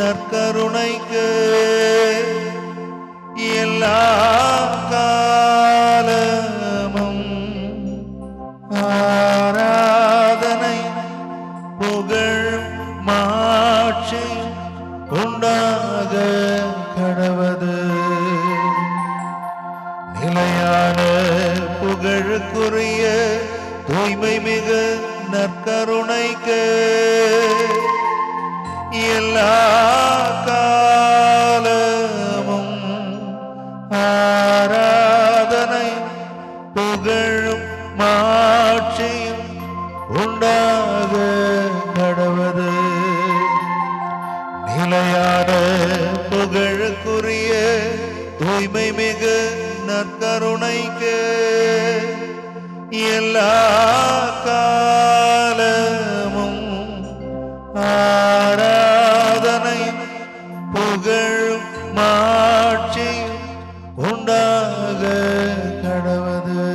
நற்கருணைக்கு எல்லா காலமும் ஆராதனை புகழ் மாட்சி உண்டாக கடவது. நிலையான புகழுக்குரிய தூய்மை மிகு நற்கருணைக்கு எல்லா காலமும் ஆராதனை புகழும் மாட்சியும் உண்டாக கடவது. நிலையான புகழுக்குரிய தூய்மை மிகு நற்கருணைக்கு எல்லா காலமும் ஆராதனை புகழும் மாட்சியும் உண்டாக கடவது.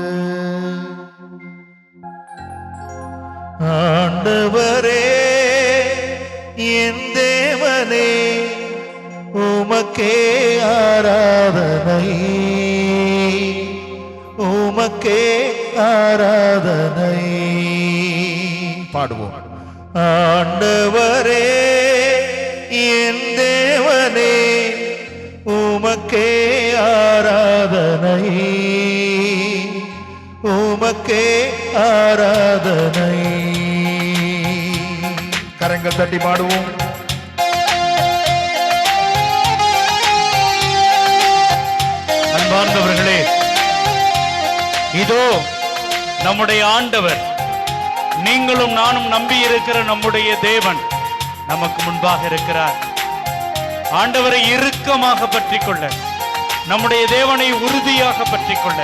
ஆண்டவரே என் தேவனே உமக்கே ஆராதனை, உமக்கே ஆராதனை. பாடுவோம். ஆண்டவரே என் தேவனே உமக்கே ஆராதனை, உமக்கே ஆராதனை. கரங்கள் தட்டி பாடுவோம். அன்பார்ந்தவர்களே, இதோ நம்முடைய ஆண்டவர், நீங்களும் நானும் நம்பி இருக்கிற நம்முடைய தேவன் நமக்கு முன்பாக இருக்கிறார். ஆண்டவரை இறுக்கமாக பற்றிக் கொள்ள, நம்முடைய தேவனை உறுதியாக பற்றிக் கொள்ள,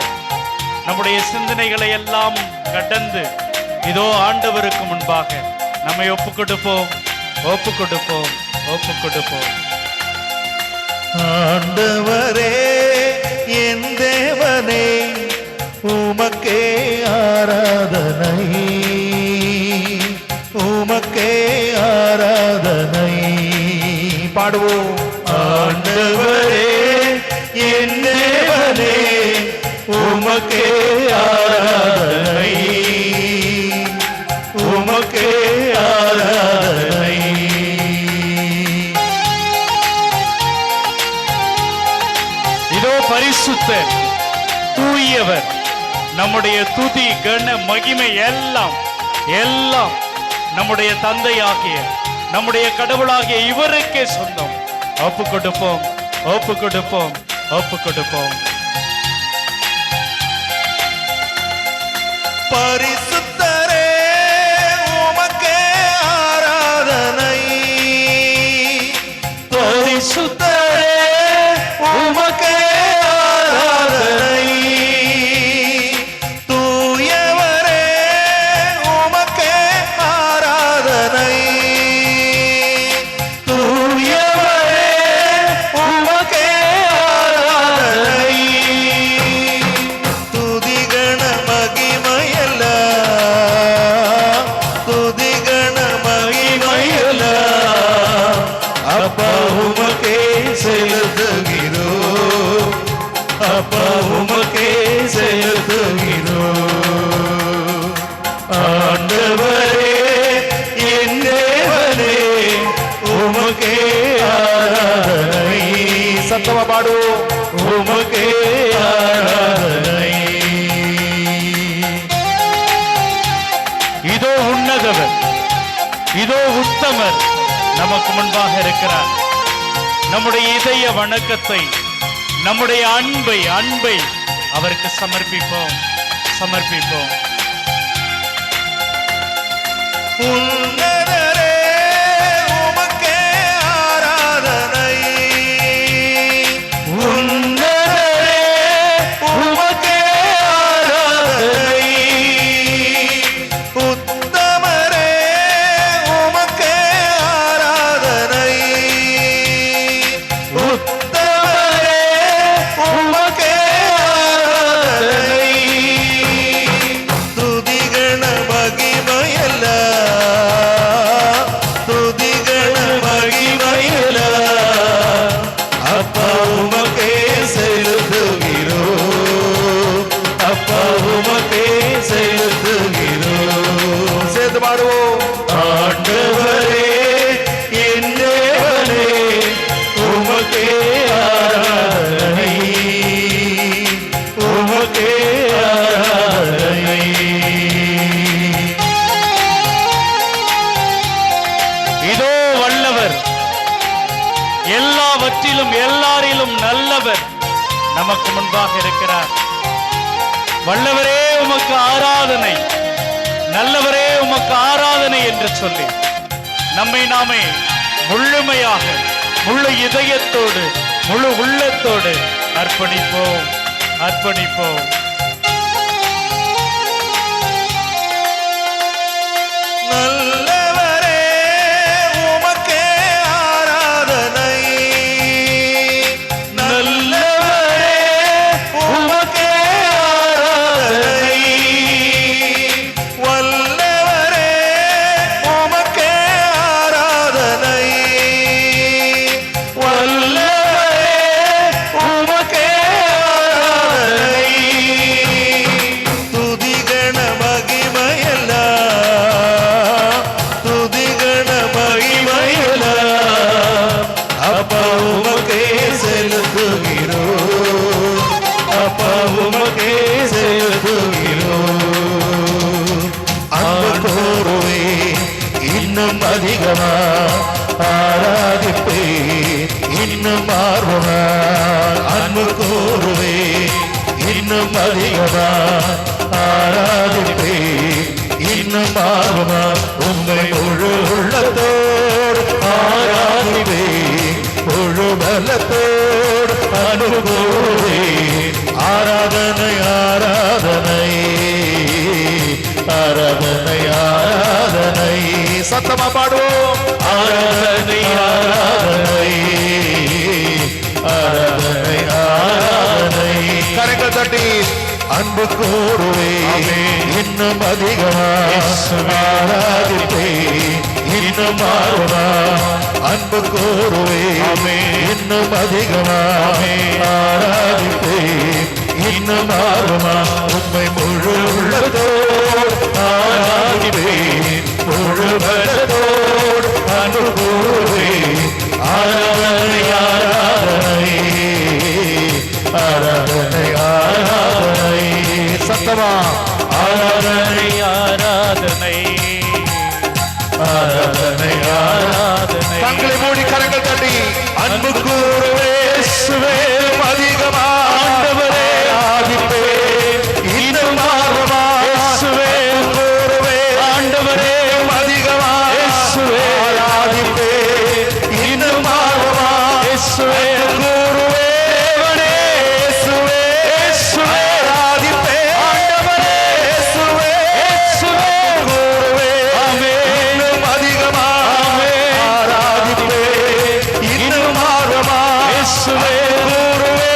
நம்முடைய சிந்தனைகளை எல்லாம் கடந்து இதோ ஆண்டவருக்கு முன்பாக நம்மை ஒப்புக் கொடுப்போம், ஒப்புக் கொடுப்போம், ஒப்புக் கொடுப்போம். ஆண்டவரே என் தேவனே உமக்கே ஆராதனை, உமக்கே ஆராதனை. பாடுவோம். ஆண்டவரே என் தேவனே உமக்கே ஆராதனை, உமக்கே ஆராதனை. இதோ பரிசுத்தர், தூயவர், நம்முடைய துதி கன மகிமை எல்லாம் எல்லாம் நம்முடைய தந்தையாகிய நம்முடைய கடவுளாகிய இவருக்கே சொந்தம். ஒப்பு கொடுப்போம், ஒப்பு கொடுப்போம், ஒப்பு கொடுப்போம். பரிசுத்தரே உமக்கே ஆராதனை, பரிசுத்தரே உமக்கே ஆராதனை. தூயவரே உமக்கே ஆராதனை, தூயவரே உமக்கே ஆராதனை. துதிகண மகிமையெல்லாம், துதிகண மகிமையெல்லாம் அப்பா உமக்கே செலுத்துகிறோம், அப்பா உமக்கே செலுத்துகிறோம். ஆண்டவரே என் தேவனே உமக்கே ஆராதனை. சத்தமா பாடுவோம். உமக்கே ஆராதனை. இதோ உன்னதவர், இதோ உத்தமர் நமக்கு முன்பாக இருக்கிறார். நம்முடைய இதய வணக்கத்தை, நம்முடைய அன்பை அன்பை அவருக்கு சமர்ப்பிப்போம், சமர்ப்பிப்போம். உன்னதரே உமக்கே ஆராதனை, உன்னதரே உமக்கே ஆராதனை. உத்தமரே உமக்கே ஆராதனை, உத்தமரே உமக்கே ஆராதனை. துதிகண மகிமையெல்லாம் பாடுவோம். ஆண்டவரே என் தேவனே உமக்கே ஆராதனை, உமக்கே ஆராதனை. இதோ வல்லவர், எல்லாவற்றிலும் எல்லாரிலும் நல்லவர் நமக்கு முன்பாக இருக்கிறார். வல்லவரே உமக்கு ஆராதனை, நல்லவரே உமக்கு ஆராதனை என்று சொல்லி நம்மை நாமே முழுமையாக முழு இதயத்தோடு முழு உள்ளத்தோடு அர்ப்பணிப்போம் அர்ப்பணிப்போம். நல்லவரே உமக்கே ஆராதனை, நல்லவரே உமக்கே ஆராதனை. வல்லவரே உமக்கே ஆராதனை, வல்லவரே உமக்கே ஆராதனை. துதிகண மகிமையெல்லாம், துதிகண மகிமையெல்லாம் அப்பா உமக்கே செலுத்துகிறோம், அப்பா உமக்கே செலுத்துகிறோம். அன்பு கூறுவே இன்னும் அதிகமா ஆராதிப்பே, இன்னும் ஆர்வமா அன்பு கூறுவே இன்னும் அதிகமா ஆராதிப்பே, இன்னும் ஆர்வமா உம்மை முழு உள்ளத்தோடு ஆராதிப்பே, முழு பலத்தோடு அனுபவே. ஆராதனை ஆராதனை ஆராதனை ஆராதனை. சத்தமா பாடுவோம். ஆராதனை ஆராதனை ஆராதனை ஆராதனை. கரங்கள் தட்டி அன்பு கூறுவே இன்னும் அதிகமா ஆராதிப்பே, இன்னும் ஆர்வமா அன்பு கூறுவே இன்னும் அதிகமா ஆராதிப்பே, இன்னும் ஆர்வமா உம்மை முழு உள்ளத்தோடு ஆராதிப்பே, முழு பலத்தோடு அனுபவே. ஆராதனை ஆராதனை ஆராதனை ஆராதனை. சத்தமா ஆராதனை ஆராதனை ஆராதனை ஆராதனை. கண்களை மூடி கரங்கள் தட்டி அன்பு கூறுவே இயேசுவே அதிகமா ஆண்டவரே ஆராதிப்பே, இன்னும் ஆர்வமா இயேசுவே கூறுவே ஆண்டவரே அதிகமா இயேசுவே ஆராதிப்பே, இன்னும் ஆர்வமா இயேசுவே கூறுவே தேவனே இயேசுவே இயேசுவே ஆராதிப்பே, ஆண்டவரே இயேசுவே இயேசுவே கூறுவே இன்னும் அதிகமா ஆராதிப்பே, இன்னும் ஆர்வமா இயேசுவே கூறுவே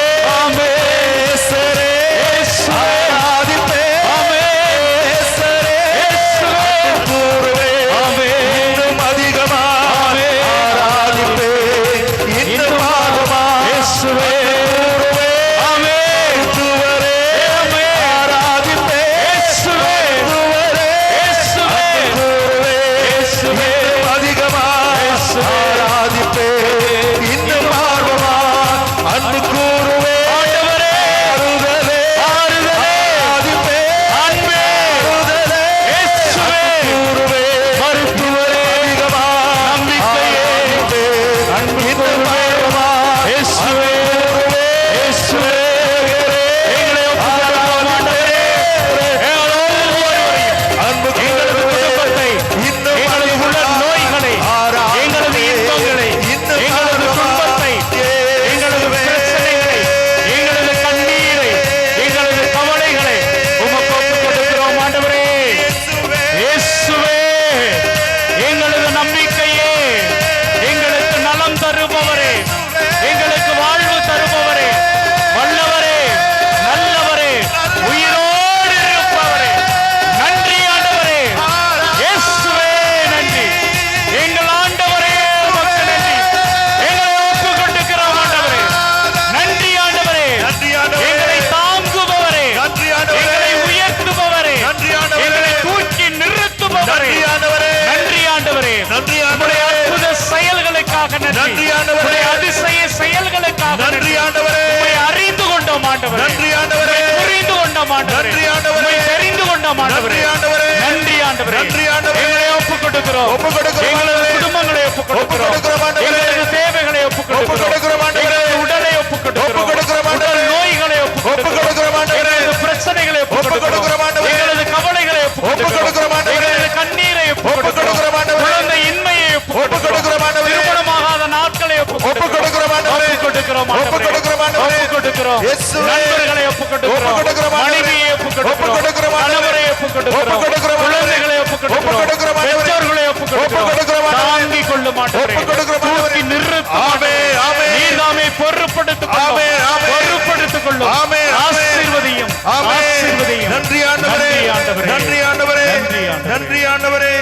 ஆண்டவரே. நன்றி ஆண்டவரே. உம்மை தெரிந்து கொண்டோம் ஆண்டவரே. நன்றி ஆண்டவரே. நன்றி ஆண்டவரே. நன்றி ஆண்டவரே. எங்களை ஒப்புக் கொடுக்கிறோம். ஒப்புக் கொடுக்கிறோம் எங்களது ஆண்டவரே. குடும்பங்களை ஒப்புக் கொடுக்கிறோம். ஒப்புக் கொடுக்கிறோம் ஆண்டவரே. எங்களது தேவைகளை ஒப்புக் ஒப்புக் கொடுக்கிறோம். கொடுக்கிறோம் ஆண்டவரே. எங்களது உடலை ஒப்புக் ஒப்புக் கொடுக்கிறோம். கொடுக்கிறோம் ஆண்டவரே. உடல் நோய்களை ஒப்புக் ஒப்புக் கொடுக்கிறோம் ஆண்டவரே. எங்களது பிரச்சனைகளை ஒப்புக் ஒப்புக் கொடுக்கிறோம் ஆண்டவரே. எங்களது கவலைகளை ஒப்புக் ஒப்புக் கொடுக்கிறோம் ஆண்டவரே. எங்களது கண்ணீரை ஒப்புக் ஒப்புக் கொடுக்கிறோம் ஆண்டவரே. குழந்தை இன்மையை ஒப்புக் கொடுக்கிறோம் ஆண்டவரே. திருமணமாகாத நாட்களை ஒப்புக் ஒப்புக் கொடுக்கிறோம் ஆண்டவரே. ஒப்புக் கொடுக்கிறோம் ஒப்புக் கொடுக்கிறோம் ஆண்டவரே. ஒப்புக் கொடுக்கிறோம். இயேசுவே. நண்பர்களை ஒப்புக் ஒப்புக் கொடுக்கிறோம் ஆண்டவரே. மனைவியை ஒப்புக் ஒப்புக் கொடுக்கிறோம் ஆண்டவரே. கணவரை ஒப்புக் ஒப்புக் கொடுக்கிறோம் ஆண்டவரே. குழந்தைகளை ஒப்புக் ஒப்புக் கொடுக்கிறோம் ஆண்டவரே. பெற்றோர்களை ஒப்புக் ஒப்புக் கொடுக்கிறோம் ஆண்டவரே. தாங்கிக் கொள்ளும் ஆண்டவரே. ஒப்புக் கொடுக்கிறோம் ஆண்டவரே. தூக்கி நிறுத்தும் ஆமென், ஆமென். நீர்தாமே பொறுப்படுத்திக் கொள்ளும். ஆமென், ஆமென். பொறுப்படுத்திக் கொள்ளும். ஆமென், ஆமென். ஆசீர்வதியும். ஆமென். ஆசீர்வதியும். நன்றி ஆண்டவரே. நன்றி ஆண்டவரே. நன்றி ஆண்டவரே. நன்றி ஆண்டவரே. நன்றி ஆண்டவரே.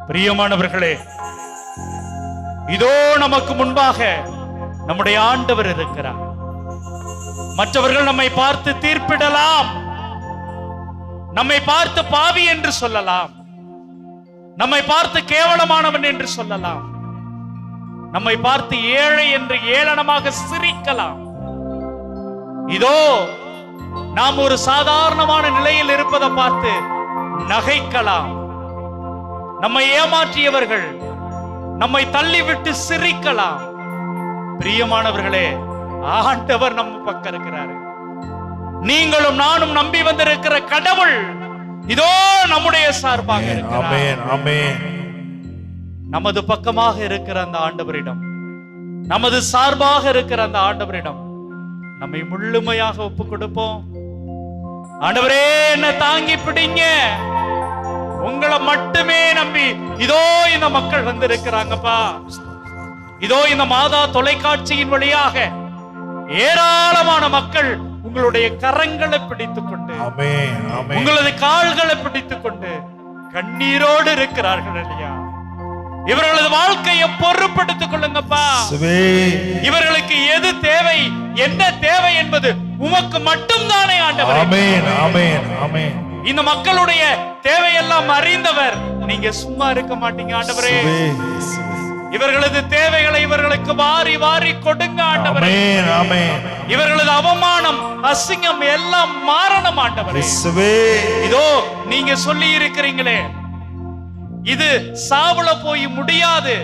பிரியமானவர்களே, இதோ நமக்கு முன்பாக நம்முடைய ஆண்டவர் இருக்கிறார். மற்றவர்கள் நம்மை பார்த்து தீர்ப்பிடலாம், நம்மை பார்த்து பாவி என்று சொல்லலாம், நம்மை பார்த்து கேவலமானவன் என்று சொல்லலாம், நம்மை பார்த்து ஏழை என்று ஏளனமாக சிரிக்கலாம். இதோ நாம் ஒரு சாதாரணமான நிலையில் இருப்பதை பார்த்து நகைக்கலாம். நம்மை ஏமாற்றியவர்கள் நம்மை தள்ளிவிட்டு சிரிக்கலாம். பிரியமானவர்களே, ஆண்டவர் நம்ம பக்கம் இருக்கிறாரு. நீங்களும் நானும் நம்பி வந்திருக்கிற கடவுள் இதோ நம்முடைய சார்பாக இருக்கிறார். ஆமென், ஆமென். நமது பக்கமாக இருக்கிற அந்த ஆண்டவரிடம், நமது சார்பாக இருக்கிற அந்த ஆண்டவரிடம் நம்மை முழுமையாக ஒப்பு கொடுப்போம். ஆண்டவரே, என்ன தாங்கி பிடிங்க, உங்களை மட்டுமே நம்பி இதோ இந்த மக்கள் வந்திருக்கிறாங்கப்பா. இதோ இந்த மாதா தொலைக்காட்சியின் வழியாக ஏராளமான மக்கள் உங்களுடைய கரங்களை பிடித்துக் கொண்டு, ஆமென், ஆமென். உங்களது கால்களை பிடித்துக் கொண்டு கண்ணீரோடு இருக்கிறார்கள் இல்லையா? இவர்களது வாழ்க்கையை பொறுப்படுத்திக் கொள்ளுங்கப்பா. இவர்களுக்கு எது தேவை, என்ன தேவை என்பது உமக்கு மட்டும்தானே ஆண்டவரே. ஆமென், ஆமென், ஆமென். இந்த மக்களுடைய தேவையெல்லாம் அறிந்தவர். நீங்க சும்மா இருக்க மாட்டீங்க ஆண்டவரே. இவர்களது தேவைகளை இவர்களுக்கு வாரி வாரி கொடுங்க ஆண்டவரே. ஆமென், ஆமென். இவர்களது அவமானம், அசிங்கம் எல்லாம் மாறணும் ஆண்டவரே. இதோ நீங்க சொல்லி இருக்கிறீங்களே, இது சாவுல போய் முடியாது,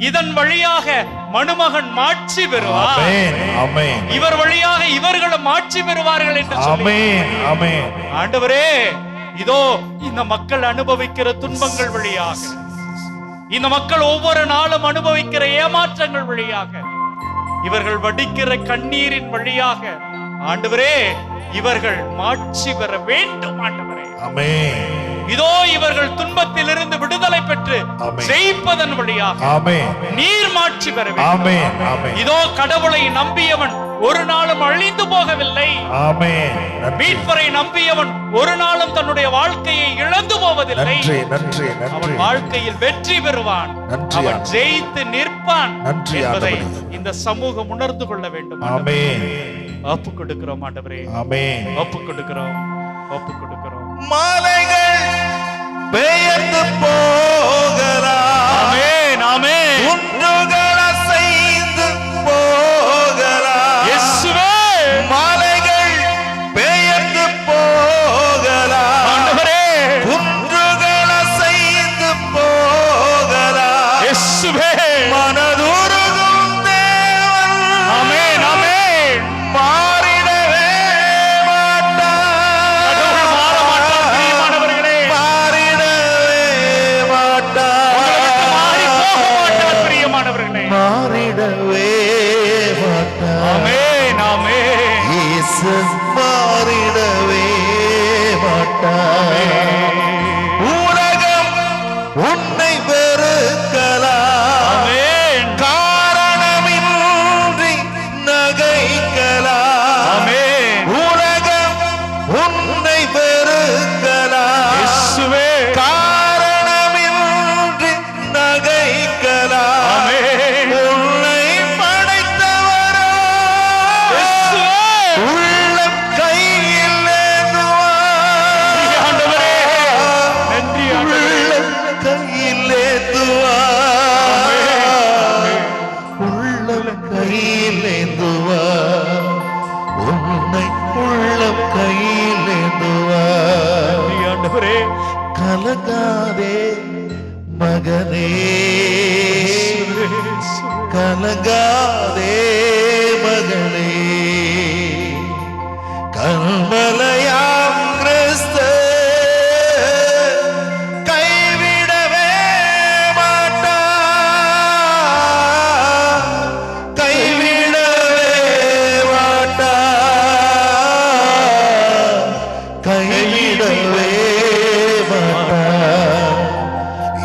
இதன் வழியாக மனுமகன் மாட்சி பெறுவார், இவர் வழியாக இவர்களும் மாட்சி பெறுவார்கள் என்று சொல்லி. ஆண்டவரே, இதோ இந்த மக்கள் அனுபவிக்கிற துன்பங்கள் வழியாக, இந்த மக்கள் ஒவ்வொரு நாளும் அனுபவிக்கிற ஏமாற்றங்கள் வழியாக, இவர்கள் வடிக்கிற கண்ணீரின் வழியாக ஆண்டவரே இவர்கள் மாட்சி பெற வேண்டும் ஆண்டவரே. இதோ இவர்கள் துன்பத்தில் இருந்து விடுதலை பெற்று ஜெயிப்பதன் வழியாக நீர் மாட்சி பெற வேண்டும். இதோ கடவுளை நம்பியவன் ஒரு நாளும் அழிந்து போகவில்லை. மீட்பரை நம்பியவன் ஒரு நாளும் தன்னுடைய வாழ்க்கையை இழந்து போவதில்லை. அவன் வாழ்க்கையில் வெற்றி பெறுவான், அவன் ஜெயித்து நிற்பான் என்பதை இந்த சமூகம் உணர்ந்து கொள்ள வேண்டும். ஒப்பு கொடுக்கிறோம் ஆண்டவரே, ஒப்பு கொடுக்கிறோம், ஒப்பு கொடுக்கிறோம். மாலைகள் பெயர்ந்து போகலாம், ஆமென், ஆமென். குன்றுகள் அசைந்து போகலாம், இயேசுவே. மாலைகள் பெயர்ந்து போகலாம் ஆண்டவரே, குன்றுகள் அசைந்து போகலாம், இயேசுவே. மனதுருகும் தேவன், ஆமென், ஆமென். மாறிடவே மாட்டார். கடவுள் மாற மாட்டார் பிரியமானவர்களே. கலங்காதே மகனே, கலங்காதே மகனே, கல்மலையாம் கிறிஸ்து கைவிடவே மாட்டார், கைவிடவே மாட்டார், கைவிடவே மாட்டார்,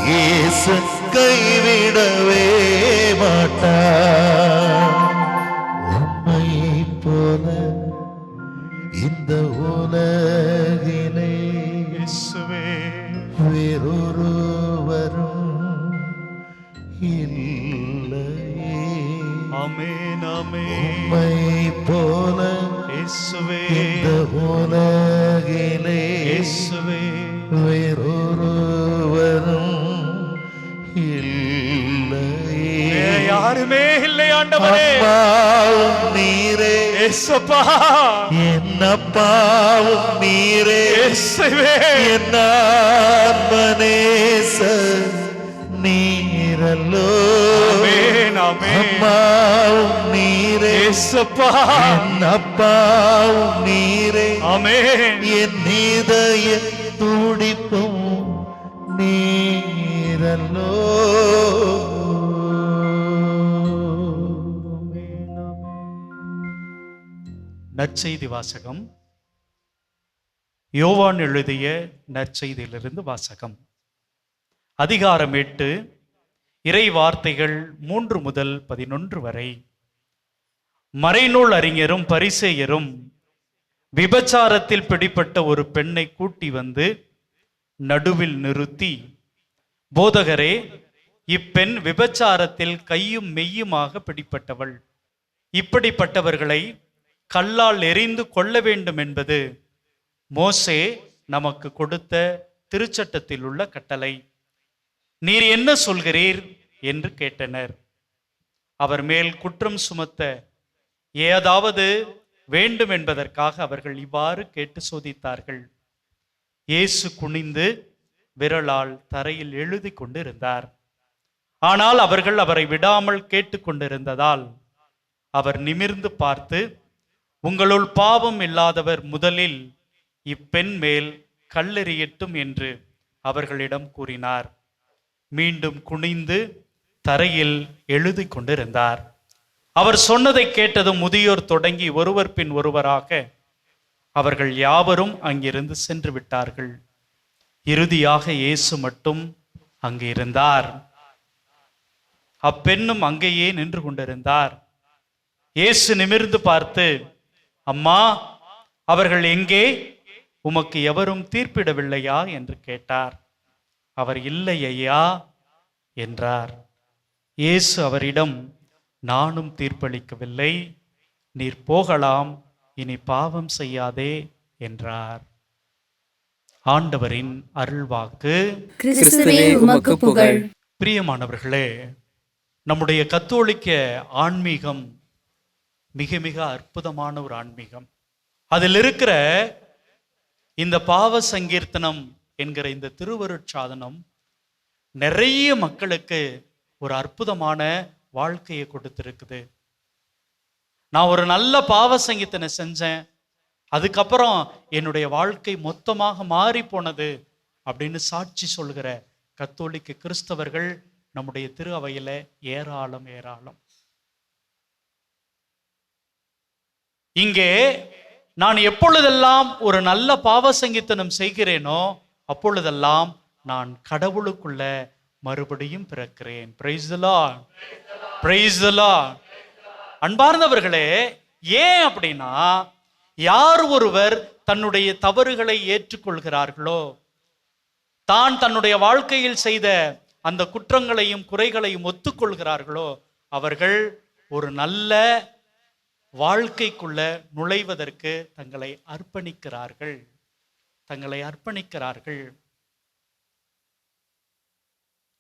இயேசு கைவிடவே மாட்டார். உம்மை போல இந்த உலகிலே வேறொருவரும் இல்லையே. ஆமென் ஆமென். உம்மை போல இயேசுவே இந்த உலகிலே இயேசுவே வேறொருவரும் இல்லையே. யாருமே இல்லை ஆண்டவரே. அப்பாவும் நீரே, இயேசுப்பா என் அப்பாவும் நீரே, இயேசுவே என் ஆத்மநேச நீரல்லோ. ஆமென் ஆமென். அம்மாவும் நீரே, இயேசுப்பா என் அப்பாவும் நீரே, ஆமென். என் இதய துடிப்பும் நீரல்லோ. நற்செய்தி வாசகம். யோவான் எழுதிய நற்செய்தியிலிருந்து வாசகம். அதிகாரம் 8, இறை வார்த்தைகள் 3 முதல் 11 வரை. மறைநூல் அறிஞரும் பரிசேயரும் விபச்சாரத்தில் பிடிப்பட்ட ஒரு பெண்ணை கூட்டி வந்து நடுவில் நிறுத்தி, போதகரே, இப்பெண் விபச்சாரத்தில் கையும் மெய்யுமாக பிடிப்பட்டவள். இப்படிப்பட்டவர்களை கல்லால் எறிந்து கொள்ள வேண்டும் என்பது மோசே நமக்கு கொடுத்த திருச்சட்டத்தில் உள்ள கட்டளை. நீர் என்ன சொல்கிறீர் என்று கேட்டனர். அவர் மேல் குற்றம் சுமத்த ஏதாவது வேண்டும் என்பதற்காக அவர்கள் இவ்வாறு கேட்டு சோதித்தார்கள். இயேசு குனிந்து விரலால் தரையில் எழுதி கொண்டிருந்தார். ஆனால் அவர்கள் அவரை விடாமல் கேட்டுக்கொண்டிருந்ததால் அவர் நிமிர்ந்து பார்த்து, உங்களுள் பாவம் இல்லாதவர் முதலில் இப்பெண் மேல் கல்லெறியட்டும் என்று அவர்களிடம் கூறினார். மீண்டும் குனிந்து தரையில் எழுதி கொண்டிருந்தார். அவர் சொன்னதை கேட்டதும் முதியோர் தொடங்கி ஒருவர் பின் ஒருவராக அவர்கள் யாவரும் அங்கிருந்து சென்று விட்டார்கள். இறுதியாக இயேசு மட்டும் அங்கு இருந்தார். அப்பெண்ணும் அங்கேயே நின்று கொண்டிருந்தார். இயேசு நிமிர்ந்து பார்த்து, அம்மா, அவர்கள் எங்கே? உமக்கு எவரும் தீர்ப்பிடவில்லையா என்று கேட்டார். அவர் இல்லை ஐயா என்றார். இயேசு அவரிடம், நானும் தீர்ப்பளிக்கவில்லை, நீர் போகலாம், இனி பாவம் செய்யாதே என்றார். ஆண்டவரின் அருள்வாக்கு. கிறிஸ்துவே உமக்கு புகழ். பிரியமானவர்களே, நம்முடைய கத்தோலிக்க ஆன்மீகம் மிக மிக அற்புதமான ஒரு ஆன்மீகம். அதில் இருக்கிற இந்த பாவ சங்கீர்த்தனம் என்கிற இந்த திருவருட்சாதனம் நிறைய மக்களுக்கு ஒரு அற்புதமான வாழ்க்கையை கொடுத்திருக்குது. நான் ஒரு நல்ல பாவ சங்கீர்த்தனை செஞ்சேன், அதுக்கப்புறம் என்னுடைய வாழ்க்கை மொத்தமாக மாறி போனது அப்படின்னு சாட்சி சொல்கிற கத்தோலிக்க கிறிஸ்தவர்கள் நம்முடைய திரு அவையில ஏராளம் ஏராளம். இங்கே நான் எப்பொழுதெல்லாம் ஒரு நல்ல பாவ சங்கீர்த்தனம் செய்கிறேனோ அப்பொழுதெல்லாம் நான் கடவுளுக்குள்ள மறுபடியும் பிறக்கிறேன். Praise the Lord, praise the Lord. அன்பார்ந்தவர்களே, ஏன் அப்படின்னா, யார் ஒருவர் தன்னுடைய தவறுகளை ஏற்றுக்கொள்கிறார்களோ, தான் தன்னுடைய வாழ்க்கையில் செய்த அந்த குற்றங்களையும் குறைகளையும் ஒத்துக்கொள்கிறார்களோ, அவர்கள் ஒரு நல்ல வாழ்க்கைக்குள்ள நுழைவதற்கு தங்களை அர்ப்பணிக்கிறார்கள்.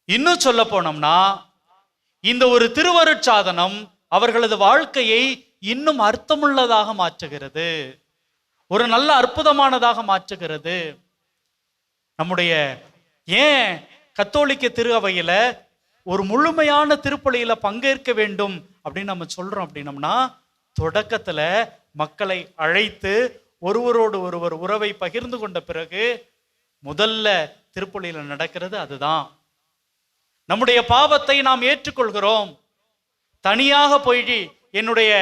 இன்னும் சொல்ல போனோம்னா, இந்த ஒரு திருவருட்சாதனம் அவர்களது வாழ்க்கையை இன்னும் அர்த்தமுள்ளதாக மாற்றுகிறது, ஒரு நல்ல அற்புதமானதாக மாற்றுகிறது. நம்முடைய ஏன் கத்தோலிக்க திரு அவையில ஒரு முழுமையான திருப்பலியில பங்கேற்க வேண்டும் அப்படின்னு நம்ம சொல்றோம் அப்படின்னம்னா, தொடக்கத்துல மக்களை அழைத்து ஒருவரோடு ஒருவர் உறவை பகிர்ந்து கொண்ட பிறகு முதல்ல திருப்பலியில நடக்கிறது அதுதான். நம்முடைய பாவத்தை நாம் ஏற்றுக்கொள்கிறோம். தனியாக போய் என்னுடைய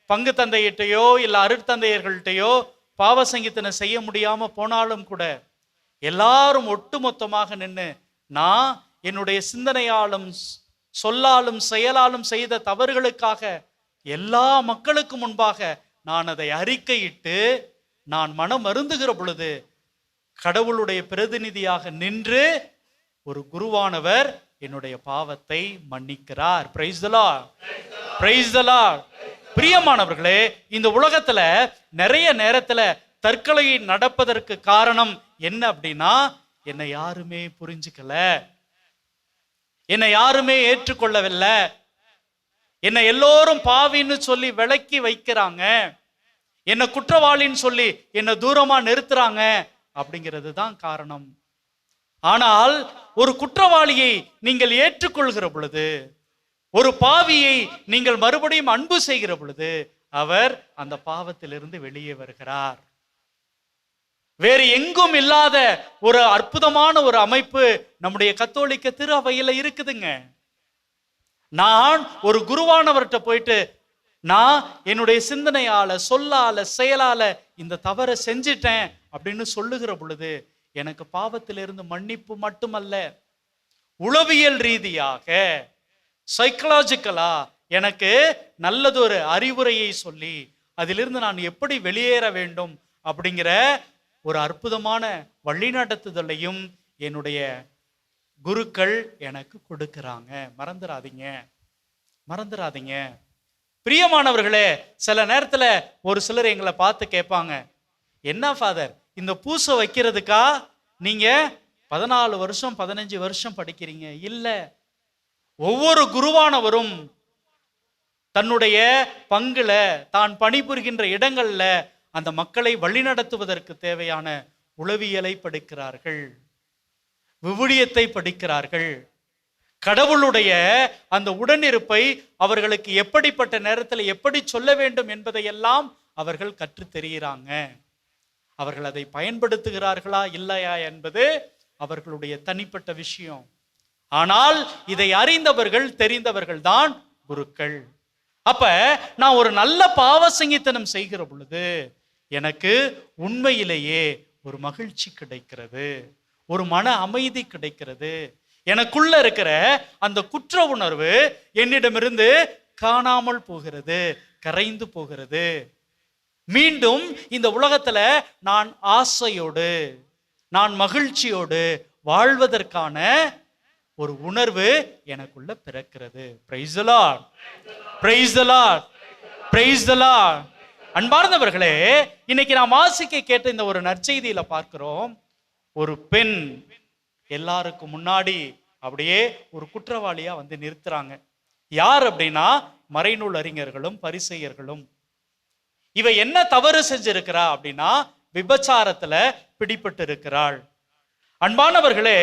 பங்கு தந்தையிட்டையோ இல்ல அருட்தந்தையர்கள்ட்டையோ பாவ சங்கீதனை செய்ய முடியாம போனாலும் கூட எல்லாரும் ஒட்டுமொத்தமாக நின்று நான் என்னுடைய சிந்தனையாலும் சொல்லாலும் செயலாலும் செய்த தவறுகளுக்காக எல்லா மக்களுக்கு முன்பாக நான் அதை அறிக்கையிட்டு நான் மனம் வருந்துகிற பொழுது கடவுளுடைய பிரதிநிதியாக நின்று ஒரு குருவானவர் என்னுடைய பாவத்தை மன்னிக்கிறார். Praise the Lord, praise the Lord. பிரியமானவர்களே, இந்த உலகத்துல நிறைய நேரத்துல தற்கொலை நடப்பதற்கு காரணம் என்ன அப்படின்னா, என்னை யாருமே புரிஞ்சுக்கல, என்னை யாருமே ஏற்றுக்கொள்ளவில்லை, என்னை எல்லோரும் பாவின்னு சொல்லி விலக்கி வைக்கிறாங்க, என்னை குற்றவாளின்னு சொல்லி என்னை தூரமா நிறுத்துறாங்க அப்படிங்கிறது தான் காரணம். ஆனால் ஒரு குற்றவாளியை நீங்கள் ஏற்றுக்கொள்கிற பொழுது, ஒரு பாவியை நீங்கள் மறுபடியும் அன்பு செய்கிற பொழுது அவர் அந்த பாவத்திலிருந்து வெளியே வருகிறார். வேறு எங்கும் இல்லாத ஒரு அற்புதமான ஒரு அமைப்பு நம்முடைய கத்தோலிக்க திரு அவையில இருக்குதுங்க. நான் ஒரு குருவானவர்கிட்ட போயிட்டு நான் என்னுடைய சிந்தனையால சொல்லால செயலால இந்த தவறை செஞ்சிட்டேன் அப்படின்னு சொல்லுகிற பொழுது எனக்கு பாவத்திலிருந்து மன்னிப்பு மட்டுமல்ல, உளவியல் ரீதியாக சைக்கலாஜிக்கலா எனக்கு நல்லதொரு அறிவுரையை சொல்லி அதிலிருந்து நான் எப்படி வெளியேற வேண்டும் அப்படிங்கிற ஒரு அற்புதமான வழிநடத்துதலையும் என்னுடைய குருக்கள் எனக்கு கொடுக்கிறாங்க. மறந்துடாதீங்க, மறந்துடாதீங்க. பிரியமானவர்களே, சில நேரத்துல ஒரு சிலர் எங்களை பார்த்து கேட்பாங்க, என்ன ஃபாதர் இந்த பூசை வைக்கிறதுக்கா நீங்க 14 வருஷம் 15 வருஷம் படிக்கிறீங்க? இல்ல, ஒவ்வொரு குருவானவரும் தன்னுடைய பங்குல தான் பணிபுரிகின்ற இடங்கள்ல அந்த மக்களை வழிநடத்துவதற்கு தேவையான உளவியலை படிக்கிறார்கள், விவிலியத்தை படிக்கிறார்கள், கடவுளுடைய அந்த உடனிருப்பை அவர்களுக்கு எப்படிப்பட்ட நேரத்தில் எப்படி சொல்ல வேண்டும் என்பதையெல்லாம் அவர்கள் கற்றுத் தெரிகிறாங்க. அவர்கள் அதை பயன்படுத்துகிறார்களா இல்லையா என்பது அவர்களுடைய தனிப்பட்ட விஷயம். ஆனால் இதை அறிந்தவர்கள் தெரிந்தவர்கள் தான் குருக்கள். அப்ப நான் ஒரு நல்ல பாவ சங்கீதனம் செய்கிற பொழுது எனக்கு உண்மையிலேயே ஒரு மகிழ்ச்சி கிடைக்கிறது, ஒரு மன அமைதி கிடைக்கிறது. எனக்குள்ள இருக்கிற அந்த குற்ற உணர்வு என்னிடமிருந்து காணாமல் போகிறது, கரைந்து போகிறது. மீண்டும் இந்த உலகத்துல நான் ஆசையோடு நான் மகிழ்ச்சியோடு வாழ்வதற்கான ஒரு உணர்வு எனக்குள்ள பிறக்கிறது. Price the Lord, praise the Lord, praise the Lord. அன்பார்ந்தவர்களே, இன்னைக்கு நாம் வாசிக்க கேட்ட இந்த ஒரு நற்செய்தியில பார்க்கிறோம், ஒரு பெண் எல்லாருக்கும் முன்னாடி அப்படியே ஒரு குற்றவாளியா வந்து நிறுத்துறாங்க. யார் அப்படின்னா மறைநூல் அறிஞர்களும் பரிசேயர்களும். இவ என்ன தவறு செஞ்சிருக்கிறா அப்படின்னா விபச்சாரத்துல பிடிபட்டு இருக்கிறாள். அன்பானவர்களே,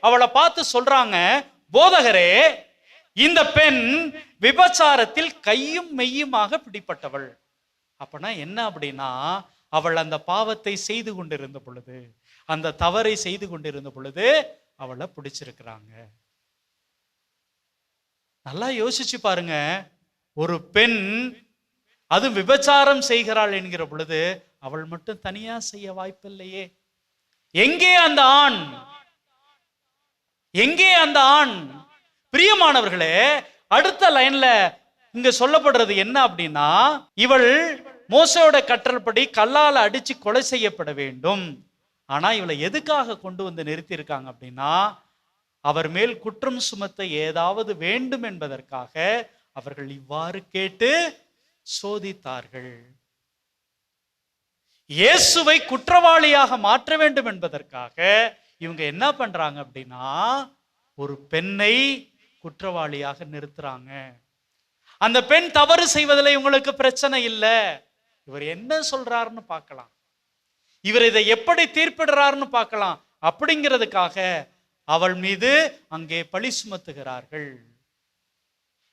அவளை பார்த்து சொல்றாங்க, போதகரே இந்த பெண் விபச்சாரத்தில் கையும் மெய்யுமாக பிடிப்பட்டவள். அப்பனா என்ன அப்படின்னா அவள் அந்த பாவத்தை செய்து கொண்டிருந்த பொழுது, அந்த தவறை செய்து கொண்டிருந்த பொழுது அவளை பிடிச்சிருக்கிறாங்க. நல்லா யோசிச்சு பாருங்க, ஒரு பெண் அது விபச்சாரம் செய்கிறாள் என்கிற பொழுது அவள் மட்டும் தனியா செய்ய வாய்ப்பில்லையே. எங்கே அந்த ஆண்? எங்கே அந்த ஆண்? பிரியமானவர்களே, அடுத்த லைன்ல இங்க சொல்லப்படுறது என்ன அப்படின்னா, இவள் மோசேயோட கட்டளைப்படி கல்லால அடிச்சு கொலை செய்யப்பட வேண்டும். ஆனா இவளை எதுக்காக கொண்டு வந்து நிறுத்தி இருக்காங்க அப்படின்னா, அவர் மேல் குற்றம் சுமத்த ஏதாவது வேண்டும் என்பதற்காக அவர்கள் இவ்வாறு கேட்டு சோதித்தார்கள். இயேசுவை குற்றவாளியாக மாற்ற வேண்டும் என்பதற்காக இவங்க என்ன பண்றாங்க அப்படின்னா, ஒரு பெண்ணை குற்றவாளியாக நிறுத்துறாங்க. அந்த பெண் தவறு செய்வதில் இவங்களுக்கு பிரச்சனை இல்லை. இவர் என்ன சொல்றாருன்னு பார்க்கலாம், இவர் இதை எப்படி தீர்ப்பிடுறாருன்னு பார்க்கலாம் அப்படிங்கிறதுக்காக அவள் மீது அங்கே பழி சுமத்துகிறார்கள்.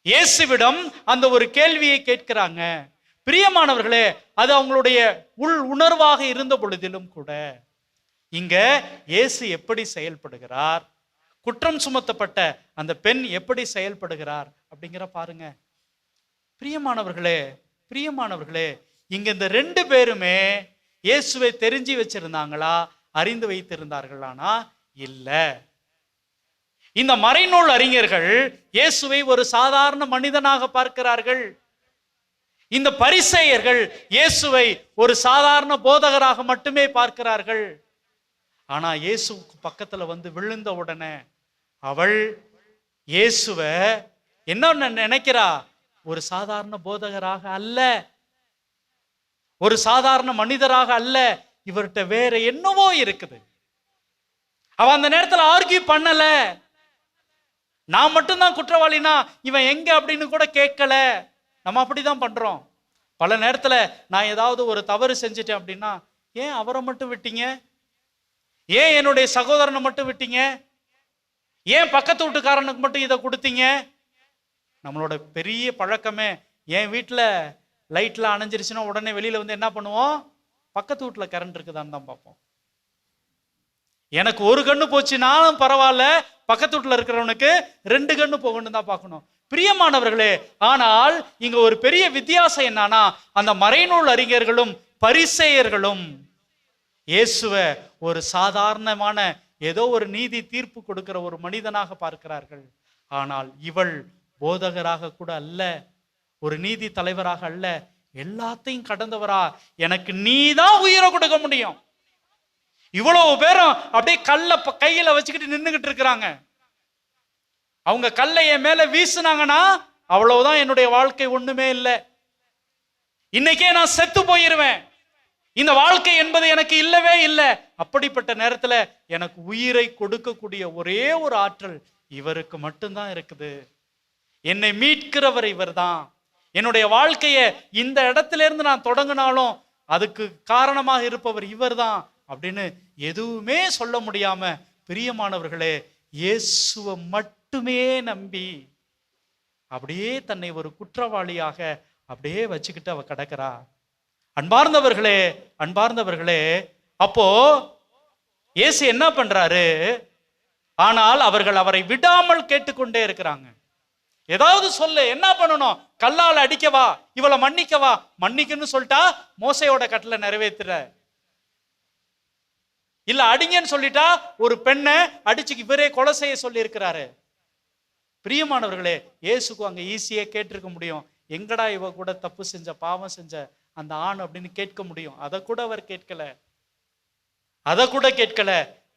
இயேசுவிடம் அந்த ஒரு கேள்வியை கேட்கிறாங்க. பிரியமானவர்களே, அது அவங்களுடைய உள் உணர்வாக இருந்த பொழுதிலும் கூட இங்க இயேசு எப்படி செயல்படுகிறார், குற்றம் சுமத்தப்பட்ட அந்த பெண் எப்படி செயல்படுகிறார் அப்படிங்கிற பாருங்க. பிரியமானவர்களே, இங்க இந்த 2 பேருமே இயேசுவை தெரிஞ்சு வச்சிருந்தாங்களா, அறிந்து வைத்திருந்தார்களானா? இல்ல. இந்த மறைநூல் அறிஞர்கள் இயேசுவை ஒரு சாதாரண மனிதனாக பார்க்கிறார்கள். இந்த பரிசேயர்கள் இயேசுவை ஒரு சாதாரண போதகராக மட்டுமே பார்க்கிறார்கள். ஆனா இயேசுவுக்கு பக்கத்துல வந்து விழுந்த உடனே அவள் இயேசுவ என்ன நினைக்கிறா? ஒரு சாதாரண போதகராக அல்ல, ஒரு சாதாரண மனிதராக அல்ல, இவர்கிட்ட வேற என்னவோ இருக்குது. அவ அந்த நேரத்துல ஆர்கியூ பண்ணல. நான் மட்டும்தான் குற்றவாளினா இவன் எங்க அப்படின்னு கூட கேட்கல. நம்ம அப்படிதான் பண்றோம். பல நேரத்துல நான் ஏதாவது ஒரு தவறு செஞ்சுட்டேன் அப்படின்னா, ஏன் அவரை மட்டும் விட்டீங்க, ஏன் என்னுடைய சகோதரனை மட்டும் விட்டீங்க, ஏன் பக்கத்து வீட்டுக்காரனுக்கு மட்டும் இதை கொடுத்தீங்க? நம்மளோட பெரிய பழக்கமே, என் வீட்டில் லைட்லாம் அணைஞ்சிருச்சுன்னா உடனே வெளியில வந்து என்ன பண்ணுவோம்? பக்கத்து வீட்டில் கரண்ட் இருக்குதான்னு தான் பார்ப்போம். எனக்கு ஒரு கண்ணு போச்சுனாலும் பரவாயில்ல, பக்கத்து வீட்டில் இருக்கிறவனுக்கு 2 கண்ணு போகணும் தான் பார்க்கணும். பிரியமானவர்களே, ஆனால் இங்க ஒரு பெரிய வித்தியாசம் என்னன்னா, அந்த மறைநூல் அறிஞர்களும் பரிசேயர்களும் இயேசுவ ஒரு சாதாரணமான ஏதோ ஒரு நீதி தீர்ப்பு கொடுக்கிற ஒரு மனிதனாக பார்க்கிறார்கள். ஆனால் இவள் போதகராக கூட அல்ல, ஒரு நீதி தலைவராக அல்ல, எல்லாத்தையும் கடந்தவரா. எனக்கு நீதான் உயிரை கொடுக்க முடியும். இவ்வளவு பேரும் அப்படியே கல்ல கையில வச்சுக்கிட்டு நின்றுகிட்டு இருக்கிறாங்க. அவங்க கல்லை என் மேல வீசுனாங்கன்னா அவ்வளவுதான், என்னுடைய வாழ்க்கை ஒண்ணுமே இல்லை, இன்னைக்கே நான் செத்து போயிருவேன், இந்த வாழ்க்கை என்பது எனக்கு இல்லவே இல்லை. அப்படிப்பட்ட நேரத்துல எனக்கு உயிரை கொடுக்கக்கூடிய ஒரே ஒரு ஆற்றல் இவருக்கு மட்டும்தான் இருக்குது. என்னை மீட்கிறவர் இவர் தான். என்னுடைய வாழ்க்கையை இந்த இடத்துல இருந்து நான் தொடங்கினாலும் அதுக்கு காரணமாக இருப்பவர் இவர் தான் அப்படின்னு எதுவுமே சொல்ல முடியாம, பிரியமானவர்களே, இயேசுவை மட்டுமே நம்பி அப்படியே தன்னை ஒரு குற்றவாளியாக அப்படியே வச்சுக்கிட்டு அவ கிடக்கிறா. அன்பார்ந்தவர்களே, அப்போ இயேசு என்ன பண்றாரு? ஆனால் அவர்கள் அவரை விடாமல் கேட்டுக்கொண்டே இருக்கிறாங்க. ஏதாவது சொல்லு, என்ன பண்ணணும்? கல்லால் அடிக்கவா, இவளை மன்னிக்கவா? மன்னிக்குன்னு சொல்லிட்டா மோசையோட கட்டளை நிறைவேற்றுற, இல்ல அடிங்கன்னு சொல்லிட்டா ஒரு பெண்ணை அடிச்சு இவரே கொலை செய்ய சொல்லி இருக்கிறாரு. பிரியமானவர்களே, இயேசுக்கு அங்க ஈஸியா கேட்டிருக்க முடியும், எங்கடா இவ கூட தப்பு செஞ்ச, பாவம் செஞ்ச அந்த ஆண் அப்படின்னு கேட்க முடியும். அதை கூட அவர் கேட்கல.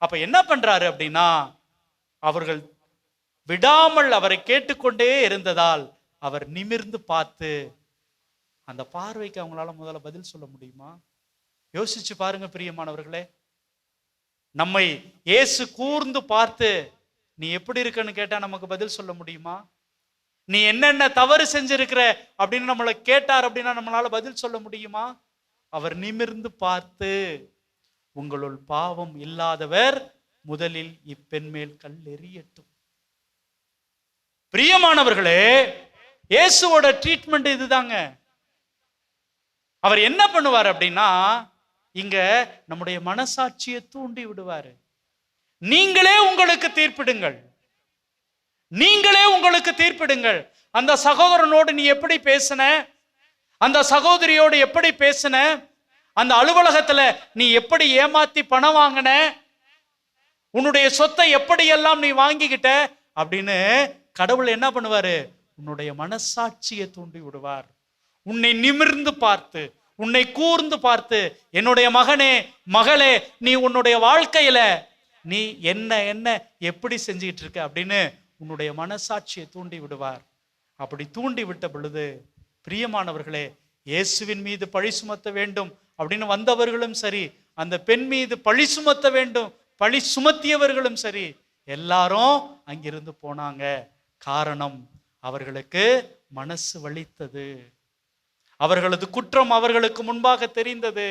அப்ப என்ன பண்றாரு அப்படின்னா, அவர்கள் விடாமல் அவரை கேட்டுக்கொண்டே இருந்ததால் அவர் நிமிர்ந்து பார்த்து, அந்த பார்வைக்கு அவங்களால முதல்ல பதில் சொல்ல முடியுமா? யோசிச்சு பாருங்க பிரியமானவர்களே. நம்மை இயேசு கூர்ந்து பார்த்து நீ எப்படி இருக்கன்னு கேட்டா நமக்கு பதில் சொல்ல முடியுமா? நீ என்னென்ன தவறு செஞ்சிருக்கிற அப்படின்னு நம்மளை கேட்டார் அப்படின்னா நம்மளால பதில் சொல்ல முடியுமா? அவர் நிமிர்ந்து பார்த்து, உங்களுள் பாவம் இல்லாதவர் முதலில் இப்பெண் மேல் கல் எறியட்டும். பிரியமானவர்களே, இயேசுவோட ட்ரீட்மெண்ட் இதுதாங்க. அவர் என்ன பண்ணுவார் அப்படின்னா, இங்க நம்முடைய மனசாட்சியை தூண்டி விடுவாரு. நீங்களே உங்களுக்கு தீர்ப்பிடுங்கள். அந்த சகோதரனோடு நீ எப்படி பேசின, அந்த சகோதரியோடு எப்படி பேசின, அந்த அலுவலகத்துல நீ எப்படி ஏமாத்தி பணம் வாங்கின, உன்னுடைய சொத்தை எப்படியெல்லாம் நீ வாங்கிக்கிட்ட அப்படின்னு கடவுள் என்ன பண்ணுவாரு? உன்னுடைய மனசாட்சியை தூண்டி விடுவார். உன்னை நிமிர்ந்து பார்த்து, உன்னை கூர்ந்து பார்த்து, என்னுடைய மகனே மகளே, நீ உன்னுடைய வாழ்க்கையில நீ என்ன எப்படி செஞ்சுக்கிட்டு இருக்க அப்படின்னு உன்னுடைய மனசாட்சியை தூண்டி விடுவார். அப்படி தூண்டி விட்ட பொழுது, பிரியமானவர்களே, இயேசுவின் மீது பழி சுமத்த வேண்டும் அப்படின்னு வந்தவர்களும் சரி, அந்த பெண் மீது பழி சுமத்த வேண்டும் பழி சுமத்தியவர்களும் சரி, எல்லாரும் அங்கிருந்து போனாங்க. காரணம், அவர்களுக்கு மனசு வலித்தது, அவர்களது குற்றம் அவர்களுக்கு முன்பாக தெரிந்தது.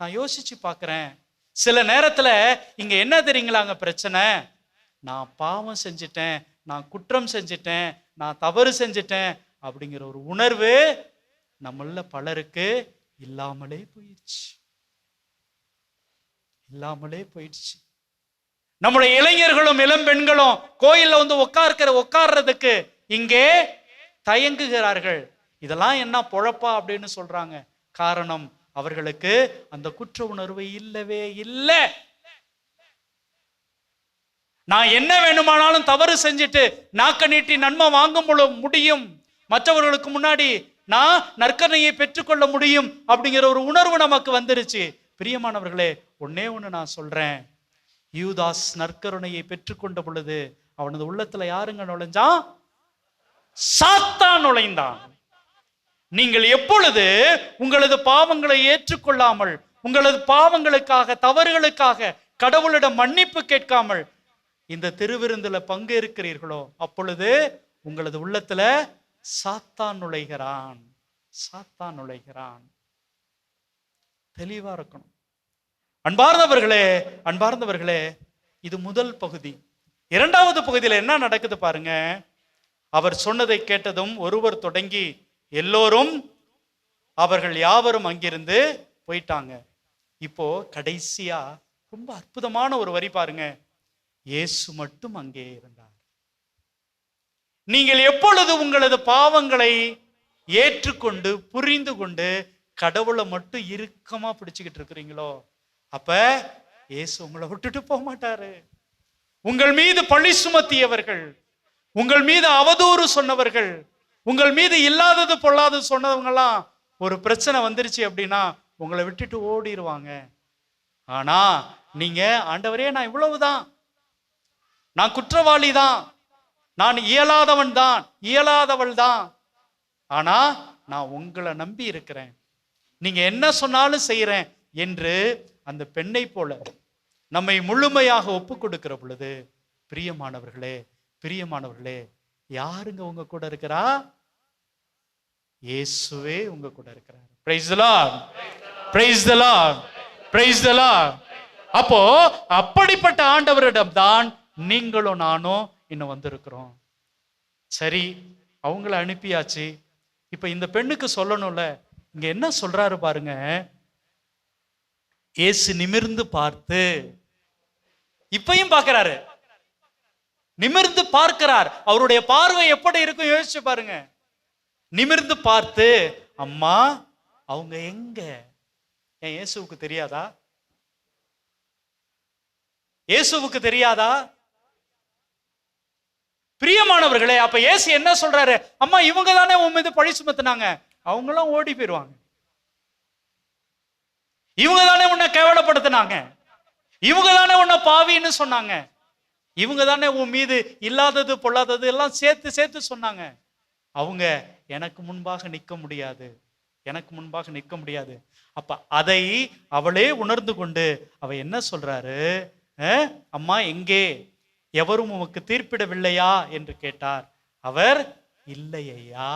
நான் யோசிச்சு பார்க்கிறேன், சில நேரத்துல இங்க என்ன தெரியுங்களாங்க பிரச்சனை? நான் பாவம் செஞ்சிட்டேன், நான் குற்றம் செஞ்சிட்டேன், நான் தவறு செஞ்சிட்டேன் அப்படிங்கிற ஒரு உணர்வு நம்மள பலருக்கு இல்லாமலே போயிடுச்சு. நம்முடைய இளைஞர்களும் இளம் பெண்களும் கோயில்ல வந்து உட்கார்றதுக்கு இங்கே தயங்குகிறார்கள். இதெல்லாம் என்ன பொழப்பா அப்படின்னு சொல்றாங்க. காரணம், அவர்களுக்கு அந்த குற்ற உணர்வு இல்லவே இல்லை. நான் என்ன வேணுமானாலும் தவறு செஞ்சுட்டு நாக்க நீட்டி நன்மை வாங்க முடியும், மற்றவர்களுக்கு முன்னாடி நான் நற்கரணையை பெற்றுக்கொள்ள முடியும் அப்படிங்கிற ஒரு உணர்வு நமக்கு வந்துருச்சு. பிரியமானவர்களே, ஒன்னே ஒண்ணு நான் சொல்றேன். யூதாஸ் நற்கருணையை பெற்றுக்கொண்ட பொழுது அவனது உள்ளத்துல யாருங்க நுழைஞ்சான்? சாத்தான் நுழைந்தான். நீங்கள் எப்பொழுது உங்களது பாவங்களை ஏற்றுக்கொள்ளாமல், உங்களது பாவங்களுக்காக தவறுகளுக்காக கடவுளிடம் மன்னிப்பு கேட்காமல் இந்த திருவிருந்துல பங்கேற்கிறீர்களோ, அப்பொழுது உங்களது உள்ளத்துல சாத்தான் நுழைகிறான். தெளிவா இருக்கணும். அன்பார்ந்தவர்களே, இது முதல் பகுதி. இரண்டாவது பகுதியில் என்ன நடக்குது பாருங்க. அவர் சொன்னதை கேட்டதும் ஒருவர் தொடங்கி எல்லோரும் அவர்கள் யாவரும் அங்கிருந்து போயிட்டாங்க. இப்போ கடைசியா ரொம்ப அற்புதமான ஒரு வரி பாருங்க. இயேசு மட்டும் அங்கே இருந்தார். நீங்கள் எப்பொழுது உங்களது பாவங்களை ஏற்றுக்கொண்டு புரிந்து கொண்டு கடவுளை மட்டும் இறுக்கமா பிடிச்சுக்கிட்டு இருக்கிறீங்களோ, அப்ப இயேசு உங்களை விட்டுட்டு போக மாட்டாரு. உங்கள் மீது பழி சுமத்தியவர்கள், உங்கள் மீது அவதூறு சொன்னவர்கள், உங்கள் மீது இல்லாதது பொல்லாதது சொன்னவங்கலாம் ஒரு பிரச்சனை வந்துருச்சு அப்படின்னா உங்களை விட்டுட்டு ஓடிடுவாங்க. ஆனா நீங்க, ஆண்டவரே நான் இவ்வளவுதான், நான் குற்றவாளி தான், நான் இயலாதவன் தான், இயலாதவள் தான், ஆனா நான் உங்களை நம்பி இருக்கிறேன், நீங்க என்ன சொன்னாலும் செய்யறேன் என்று அந்த பெண்ணை போல நம்மை முழுமையாக ஒப்பு கொடுக்கிற பொழுது, பிரியமானவர்களே, யாருங்க உங்க கூட இருக்கிறா? இயேசுவே உங்க கூட இருக்கிறார். Price the Lord, praise the Lord, praise the Lord. அப்போ அப்படிப்பட்ட ஆண்டவரிடம் தான் நீங்களும் நானும் இன்னும் வந்திருக்கிறோம். சரி, அவங்கள அனுப்பியாச்சு. இப்ப இந்த பெண்ணுக்கு சொல்லணும்ல. இங்க என்ன சொல்றாரு பாருங்க. இயேசு நிமிர்ந்து பார்த்து, இப்பையும் பார்க்கிறாரு, நிமிர்ந்து பார்க்கிறார். அவருடைய பார்வை எப்படி இருக்கும் யோசிச்சு பாருங்க. நிமிர்ந்து பார்த்து, அம்மா அவங்க எங்க? ஏன் இயேசுவுக்கு தெரியாதா? இயேசுவுக்கு தெரியாதா? பிரியமானவர்களே, அப்ப இயேசு என்ன சொல்றாரு? அம்மா இவங்க தானே உன் மீது பழி சுமத்தினாங்க, அவங்களாம் ஓடி போயிடுவாங்க. இவங்க தானே உன்னை கேவலப்படுத்தினாங்க, இவங்க தானே உன்னை பாவின்னு சொன்னாங்க, இவங்க தானே உன் மீது இல்லாதது பொல்லாதது எல்லாம் சேர்த்து சேர்த்து சொன்னாங்க. அவங்க எனக்கு முன்பாக நிற்க முடியாது, எனக்கு முன்பாக நிற்க முடியாது. அப்ப அதை அவளே உணர்ந்து கொண்டு அவ என்ன சொல்றாரு? அம்மா எங்கே? எவரும் உமக்கு தீர்ப்பிடவில்லையா என்று கேட்டார். அவர் இல்லையா.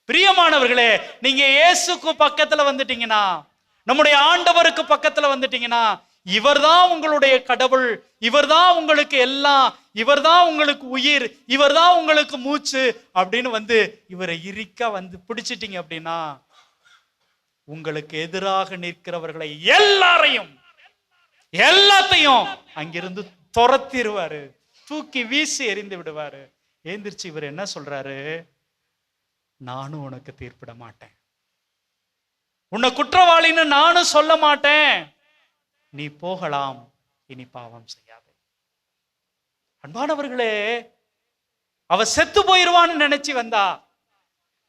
பிரியமானவர்களே, நீங்க இயேசுக்கு பக்கத்துல வந்துட்டீங்கன்னா, நம்முடைய ஆண்டவருக்கு பக்கத்துல வந்துட்டீங்கன்னா, இவர்தான் உங்களுடைய கடவுள், இவர்தான் உங்களுக்கு எல்லாம், இவர்தான் உங்களுக்கு உயிர், இவர்தான் உங்களுக்கு மூச்சு அப்படின்னு வந்து இவரை இறுக்க வந்து பிடிச்சிட்டீங்க அப்படின்னா, உங்களுக்கு எதிராக நிற்கிறவர்களை எல்லாத்தையும் அங்கிருந்து துரத்திடுவாரு, தூக்கி வீசி எறிந்து விடுவாரு. ஏந்திரிச்சு இவர் என்ன சொல்றாரு? நானும் உனக்கு தீர்ப்பிட மாட்டேன், உன்னை குற்றவாளின்னு நானும் சொல்ல மாட்டேன், நீ போகலாம், இனி பாவம் செய்யாதே. அன்பானவர்களே, அவ செத்து போயிருவான்னு நினைச்சு வந்தா,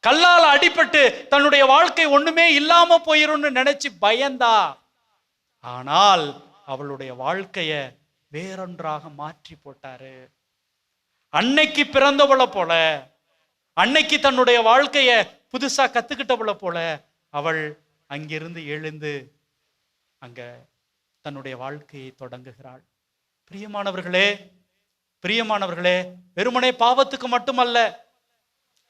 கல்லால அடிபட்டு தன்னுடைய வாழ்க்கை ஒண்ணுமே இல்லாம போயிரும்னு நினைச்சு பயந்தா. ஆனால் அவளுடைய வாழ்க்கைய வேறொன்றாக மாற்றி போட்டாரு. அன்னைக்கு பிறந்தவளை போல, அன்னைக்கு தன்னுடைய வாழ்க்கைய புதுசா கத்துக்கிட்டவளை போல அவள் அங்கிருந்து எழுந்து அங்க தன்னுடைய வாழ்க்கையை தொடங்குகிறாள். பிரியமானவர்களே, வெறுமனே பாவத்துக்கு மட்டுமல்ல,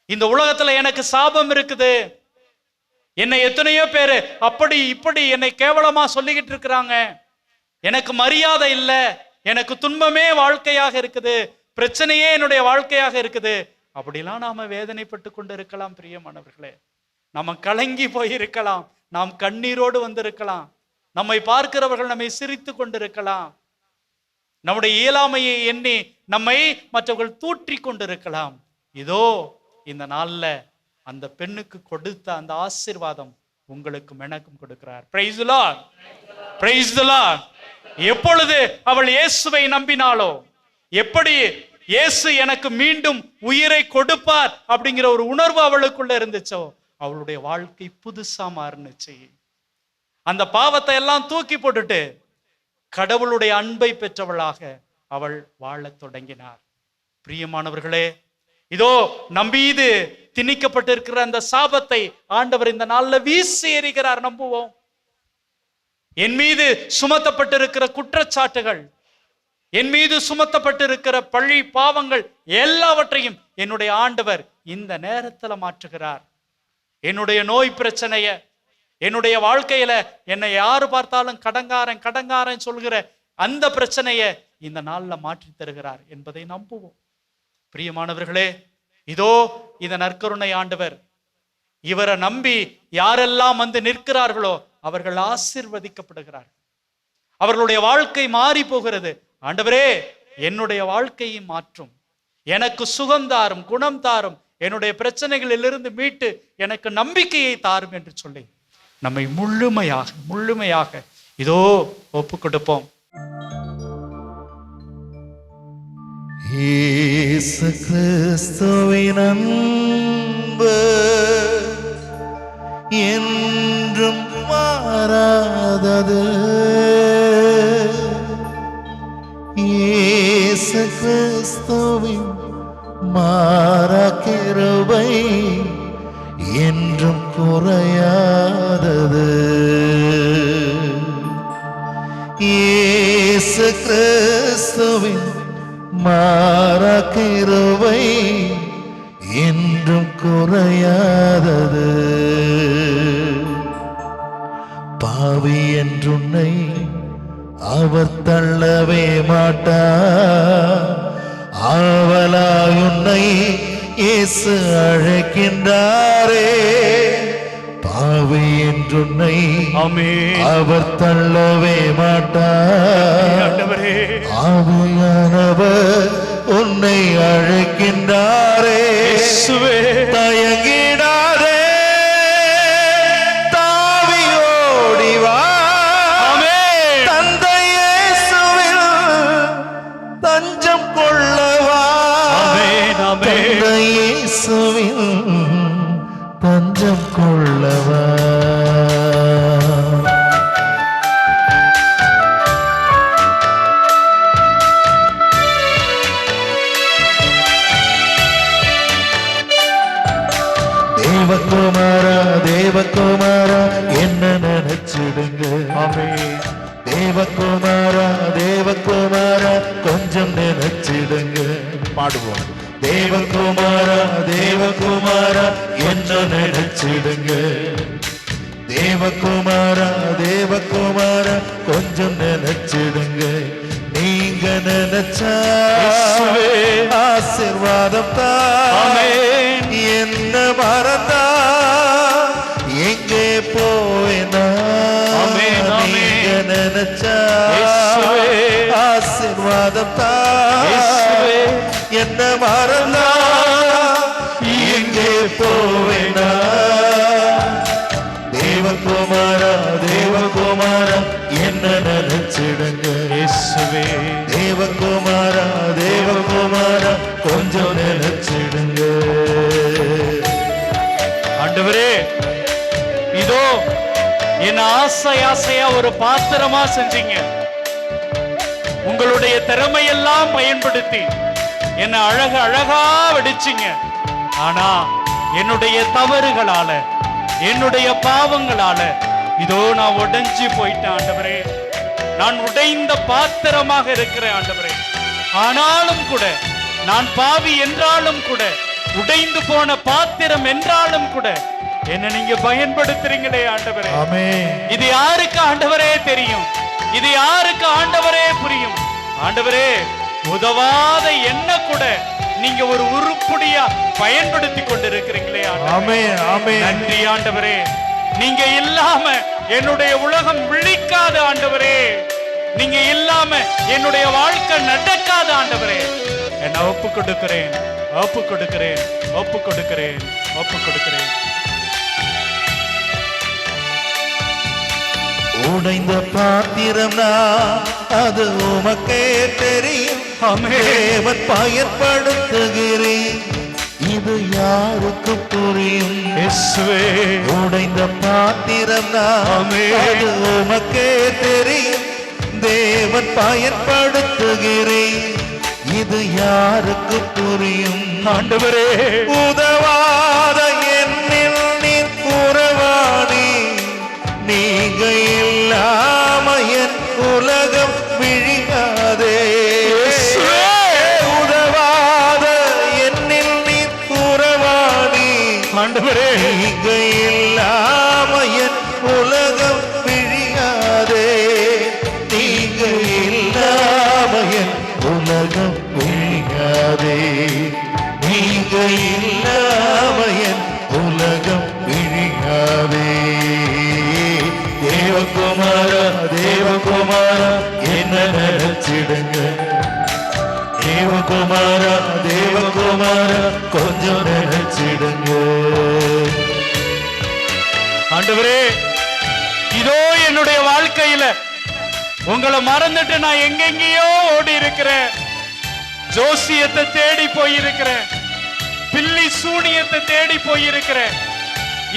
இந்த உலகத்துல எனக்கு சாபம் இருக்குது, என்னை எத்தனையோ பேரு அப்படி இப்படி என்னை கேவலமா சொல்லிக்கிட்டு இருக்கிறாங்க, எனக்கு மரியாதை இல்லை, எனக்கு துன்பமே வாழ்க்கையாக இருக்குது, பிரச்சனையே என்னுடைய வாழ்க்கையாக இருக்குது, அப்படிலாம் நாம வேதனைப்பட்டு கொண்டு இருக்கலாம். பிரியமானவர்களே, நம்ம கலங்கி போயிருக்கலாம், நாம் கண்ணீரோடு வந்திருக்கலாம், நம்மை பார்க்கிறவர்கள் நம்மை சிரித்து கொண்டிருக்கலாம், நம்முடைய இயலாமையை எண்ணி நம்மை மற்றவர்கள் தூற்றி கொண்டிருக்கலாம். இதோ இந்த நாள்ல அந்த பெண்ணுக்கு கொடுத்த அந்த ஆசீர்வாதம் உங்களுக்கும் எனக்கும் கொடுக்கிறார். Price the Lord, praise the Lord. எப்பொழுது அவள் இயேசுவை நம்பினாளோ, எப்படி இயேசு எனக்கு மீண்டும் உயிரை கொடுப்பார் அப்படிங்கிற ஒரு உணர்வு அவளுக்குள்ள இருந்துச்சோ, அவளுடைய வாழ்க்கை புதுசா மாறுனுச்சு. அந்த பாவத்தை எல்லாம் தூக்கி போட்டுட்டு கடவுளுடைய அன்பை பெற்றவளாக அவள் வாழத் தொடங்கினார். பிரியமானவர்களே, இதோ நம்பீது திணிக்கப்பட்டிருக்கிற அந்த சாபத்தை ஆண்டவர் இந்த நாள்ல வீசி எறிகிறார். நம்புவோம். என் மீது சுமத்தப்பட்டிருக்கிற குற்றச்சாட்டுகள், என் மீது சுமத்தப்பட்டிருக்கிற பழி பாவங்கள் எல்லாவற்றையும் என்னுடைய ஆண்டவர் இந்த நேரத்துல மாற்றுகிறார். என்னுடைய நோய் பிரச்சனைய, என்னுடைய வாழ்க்கையில என்னை யாரு பார்த்தாலும் கடங்காரன் கடங்காரன் சொல்கிற அந்த பிரச்சனைய இந்த நாள்ல மாற்றி தருகிறார் என்பதை நம்புவோம். பிரியமானவர்களே, இதோ இந்த நற்கருணை ஆண்டவர், இவரை நம்பி யாரெல்லாம் வந்து நிற்கிறார்களோ அவர்கள் ஆசீர்வதிக்கப்படுகிறார்கள். அவர்களுடைய வாழ்க்கை மாறி போகிறது. ஆண்டவரே, என்னுடைய வாழ்க்கையை மாற்றும், எனக்கு சுகம் தாரும், குணம் தாரும், என்னுடைய பிரச்சனைகளிலிருந்து மீட்டு எனக்கு நம்பிக்கையை தாரும் என்று சொல்லி நம்மை முழுமையாக இதோ ஒப்பு கொடுப்போம். இயேசு கிறிஸ்துவின் அன்பு என்றும் மாறாதது. இயேசு கிறிஸ்துவின் மாறா கிருபை என்றும் குறையாதது. இயேசு கிறிஸ்துவின் மாறா கிருபை என்றும் குறையாதது. பாவி என்றுன்னை அவர் தள்ளவே மாட்டார், ஆவலாய் உன்னை இயேசு அழைக்கின்றாரே. பாவி என்றுன்னை அவர் தள்ளவே மாட்டார், ஆவியானவர் உன்னை அழைக்கின்றாரே. தயங்கிடாதே, தாவி ஓடிவா, தந்தை இயேசுவில் தஞ்சம் கொள்ளவா. தந்தை இயேசுவில் தஞ்சம் கொள்ளவா. தேவகுமாரா, தேவகுமாரா என்ன நினைச்சிடுங்க. தேவகுமாரா, தேவகுமாரா கொஞ்சம் நினைச்சிடுங்க. பாடுவோம். தேவகுமாரா, தேவகுமாரா என்ன நினைச்சிடுங்க. தேவகுமாரா, தேவகுமாரா கொஞ்சம் நினைச்சிடுங்க. நீங்க நினைச்சா ஆசீர்வாதம் தான். என்ன மறந்தா எங்கே போவேனா. நீங்க நினைச்சா ஆசீர்வாதம் தான். என்ன மறந்தா எங்கே போவேனா. தேவகுமாரா, தேவகுமாரா என்ன நினைச்சிடுங்க. தேவகுமாரா, தேவகுமாரா கொஞ்சம் நினைச்சிடுங்க. ஆண்டவரே, இதோ என்ன ஆசையா ஒரு பாத்திரமா செஞ்சீங்க. உங்களுடைய திறமையெல்லாம் பயன்படுத்தி என்ன அழகா வடிச்சிங்க. ஆனா என்னுடைய தவறுகளால, என்னுடைய பாவங்களால இதோ நான் உடைஞ்சு போயிட்டேன். ஆண்டவரே, நான் உடைந்த பாத்திரமாக இருக்கிறேன். ஆண்டவரே, ஆனாலும் கூட, நான் பாவி என்றாலும் கூட, உடைந்து போன பாத்திரம் என்றாலும் கூட என்ன நீங்க பயன்படுத்துறீங்களே ஆண்டவரே. ஆமென். இது யாருக்கு ஆண்டவரே தெரியும்? இது யாருக்கு ஆண்டவரே புரியும்? ஆண்டவரே, உதவாத என்ன கூட நீங்க ஒரு உருப்படியா பயன்படுத்தி கொண்டிருக்கிறீங்களே ஆண்டவரே. ஆமென், ஆமென். நன்றி ஆண்டவரே. நீங்க இல்லாம என்னுடைய உலகம் விழிக்காத ஆண்டவரே. நீங்க இல்லாம என்னுடைய வாழ்க்கை நடக்காத ஆண்டவரே. என்ன ஒப்பு கொடுக்கிறேன், ஒப்பு கொடுக்கிறேன், ஒப்பு கொடுக்கிறேன், ஒப்பு கொடுக்கிறேன். உடைந்த பாத்திரம்னா அது உமக்கே தெரியும். தேவன் பயன்படுத்துகிறேன், இது யாருக்கு புரியும்? இயேசுவே, உடைந்த பாத்திரம்னா அது உமக்கே தெரியும். தேவன் பயன்படுத்துகிறேன், இது யாருக்கு புரியும்? ஆண்டவரே, உதவாத என்னில் நீ உறவாடி, நீங்க இல்லாம என் உலகம் விழியாதே. உதவாத என்னில் நீ உறவாடி, ஆண்டவரே, நீங்க இல்லாம என் உலகம் விழியாதே. நீங்க இல்லாம என் உலகம் விழியாதே. நீங்க இல்லாம என் உலகம் விழியாதே. தேவகுமாரா, தேவகுமாரா, என்ன நினைச்சிடுங்க. தேவகுமாரா, தேவகுமாரா, கொஞ்சம் நினைச்சிடுங்க. ஆண்டவரே, இதோ என்னுடைய வாழ்க்கையில உங்களை மறந்துட்டு நான் எங்கெங்கேயோ ஓடி இருக்கிறேன். ஜோசியத்தை தேடி போயிருக்கிறேன், பில்லி சூனியத்தை தேடி போயிருக்கிறேன்.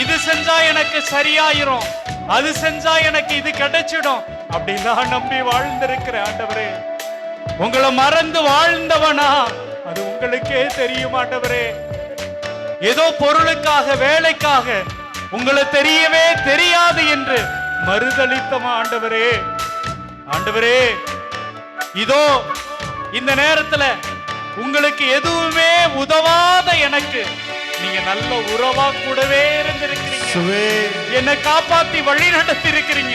இது செஞ்சா எனக்கு சரியாயிரும், அது செஞ்சா எனக்கு இது கிடைச்சிடும் அப்படிலாம் நம்பி வாழ்ந்திருக்கிறேன். ஆண்டவரே, உங்களை மறந்து வாழ்ந்தவனா அது உங்களுக்கே தெரியும். ஆண்டவரே, ஏதோ பொருளுக்காக வேலைக்காக உங்களை தெரியவே தெரியாது என்று மறுதளித்தமா ஆண்டவரே. ஆண்டவரே, இதோ இந்த நேரத்துல உங்களுக்கு எதுவுமே உதவாத எனக்கு நீங்க நல்ல உறவா கூடவே இருந்திருக்கிறீங்க. என்னை காப்பாத்தி வழி நடத்தி இருக்கிறீங்க.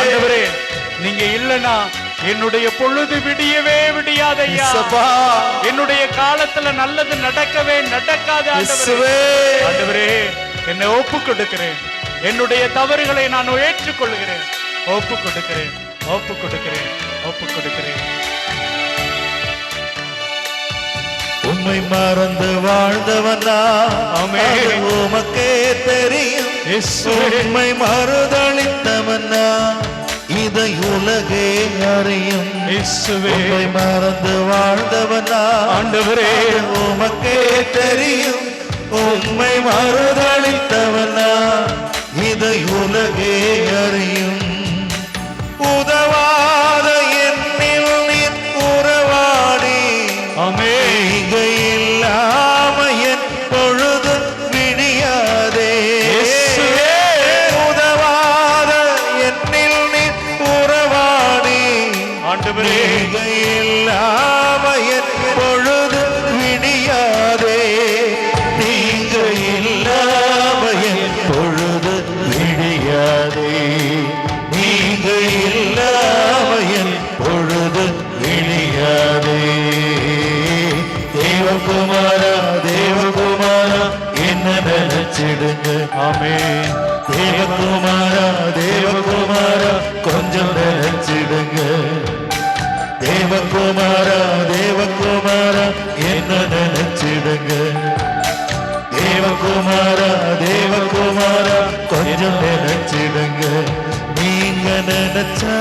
ஆண்டவரே, நீங்க இல்லனா என்னுடைய பொழுது விடியவே விடியாத ஐயா. என்னுடைய காலத்துல நல்லது நடக்கவே நடக்காது. ஆண்டவரே, என்னை ஒப்பு கொடுக்கிறேன். என்னுடைய தவறுகளை நான் ஏற்றுக்கொள்கிறேன். ஒப்பு கொடுக்கிறேன், ஒப்பு கொடுக்கிறேன், ஒப்பு கொடுக்கிறேன். உம்மை மறந்து வாழ்ந்தவனா உமக்கே தெரியும். உம்மை மறுதளித்தவனா இதை உலகே அறியும். உம்மை மறந்து வாழ்ந்தவனா ஆண்டவரே, உமக்கே தெரியும். உம்மை மறுதளித்தவனா இதை உலகே அறியும். உதவாத என்னில் நீ உறவாடி, நீங்க இல்லாம என் பொழுது விடியாதே. உதவாத என்னில் நீ உறவாடி, நீங்க இல்லாம என் பொழுது விடியாதே. நீங்க இல்லாம என் பொழுது விடியாதே. நீங்க இல்லாம என் பொழுது விடியாதே. தேவகுமாரா, தேவகுமாரா, என்ன நினைச்சிடுங்க. ஆமென். தேவகுமாரா, தேவகுமாரா, கொஞ்சம் நினைச்சிடுங்க. தேவகுமாரா, தேவகுமாரா, என்ன நினைச்சிடுங்க. தேவகுமாரா, தேவகுமாரா, கொஞ்சம் நினைச்சிடுங்க. நீங்க நினைச்சா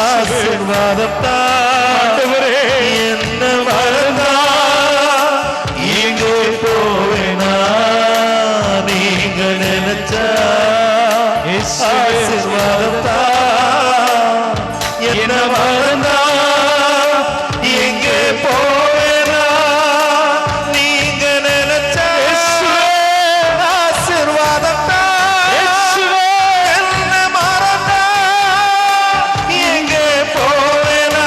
ஆசீர்வாதம் தான். என்ன மறந்தா எங்கே போவேனா? நீங்க நினைச்சா ஆசீர்வாதம் தான். என்ன மறந்தா எங்கே போவேனா? நீங்க நினைச்சா ஆசீர்வாதம் தான். என்ன மறந்தா எங்கே போவேனா?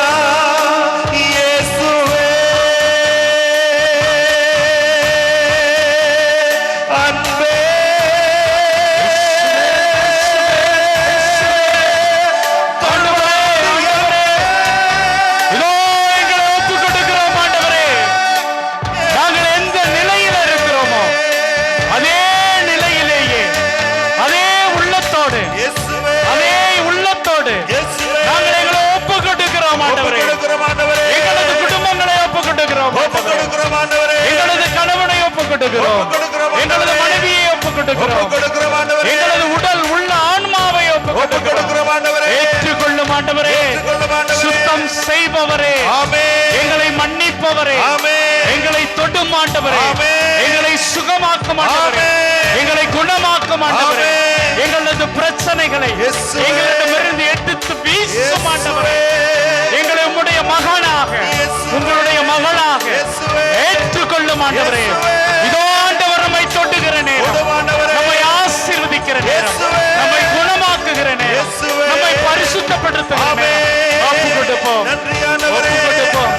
ஆண்டவரே. எங்களது குடும்பங்களை ஒப்புக் கொடுக்கிறோம். ஒப்புக் கொடுக்கிறோம் ஆண்டவரே. எங்களது கணவனை ஒப்புக் கொடுக்கிறோம். ஒப்புக் கொடுக்கிறோம் ஆண்டவரே. எங்களது மனைவியை ஒப்புக் கொடுக்கிறோம். ஒப்புக் கொடுக்கிறோம் ஆண்டவரே. எங்களது உடல் உள்ள ஆன்மாவை ஒப்புக் ஒப்புக் கொடுக்கிறோம் ஆண்டவரே. ஏற்றுக்கொள்ளும் ஆண்டவரே. ஏற்றுக்கொள்ளும் ஆண்டவரே. சுத்தம் செய்பவரே. ஆமென். எங்களை மன்னிப்பவரே. ஆமென். எங்களை தொடும் ஆண்டவரே. ஆமென். எங்களை சுகமாக்கும் ஆண்டவரே. ஆமென். எங்களை குணமாக்கும் ஆண்டவரே. ஆமென். எங்களது பிரச்சனைகளை இயேசுவே. எங்களிடமிருந்து எடுத்து வீசும் ஆண்டவரே. இயேசுவே. எங்களை உம்முடைய மகனாக இயேசுவே. உங்களுடைய மகளாக இயேசுவே. ஏற்றுக்கொள்ளும் ஆண்டவரே. இயேசுவே. இதோ ஆண்டவர் நம்மை தொடுகிற நேரம், தொடும் ஆண்டவரே. நம்மை ஆசீர்வதிக்கிற நேரம், இயேசுவே. நம்மை குணமாக்குகிற நேரம், இயேசுவே. நம்மை பரிசுத்தப்படுத்துகிற நேரம். ஆமென். ஒப்புக் கொடுப்போம். நன்றி ஆண்டவரே. ஒப்புக் கொடுப்போம்.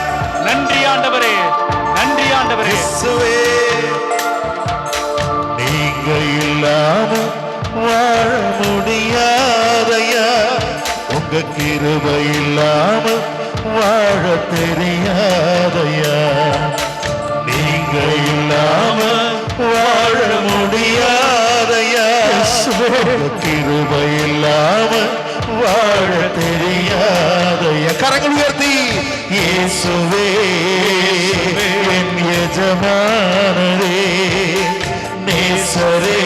நன்றி ஆண்டவரே. நன்றி ஆண்டவரே. இயேசுவே. நீங்க இல்லாம வாழ முடியாதையா, உங்க கிருபை இல்லாம வாழ தெரியாதையா. நீங்க இல்லாம வாழ முடியாதையா, உங்க கிருபை இல்லாம வாழ தெரியாதையா. கரங்கள் உயர்த்தி இயேசுவே என் எஜமானரே, நேசரே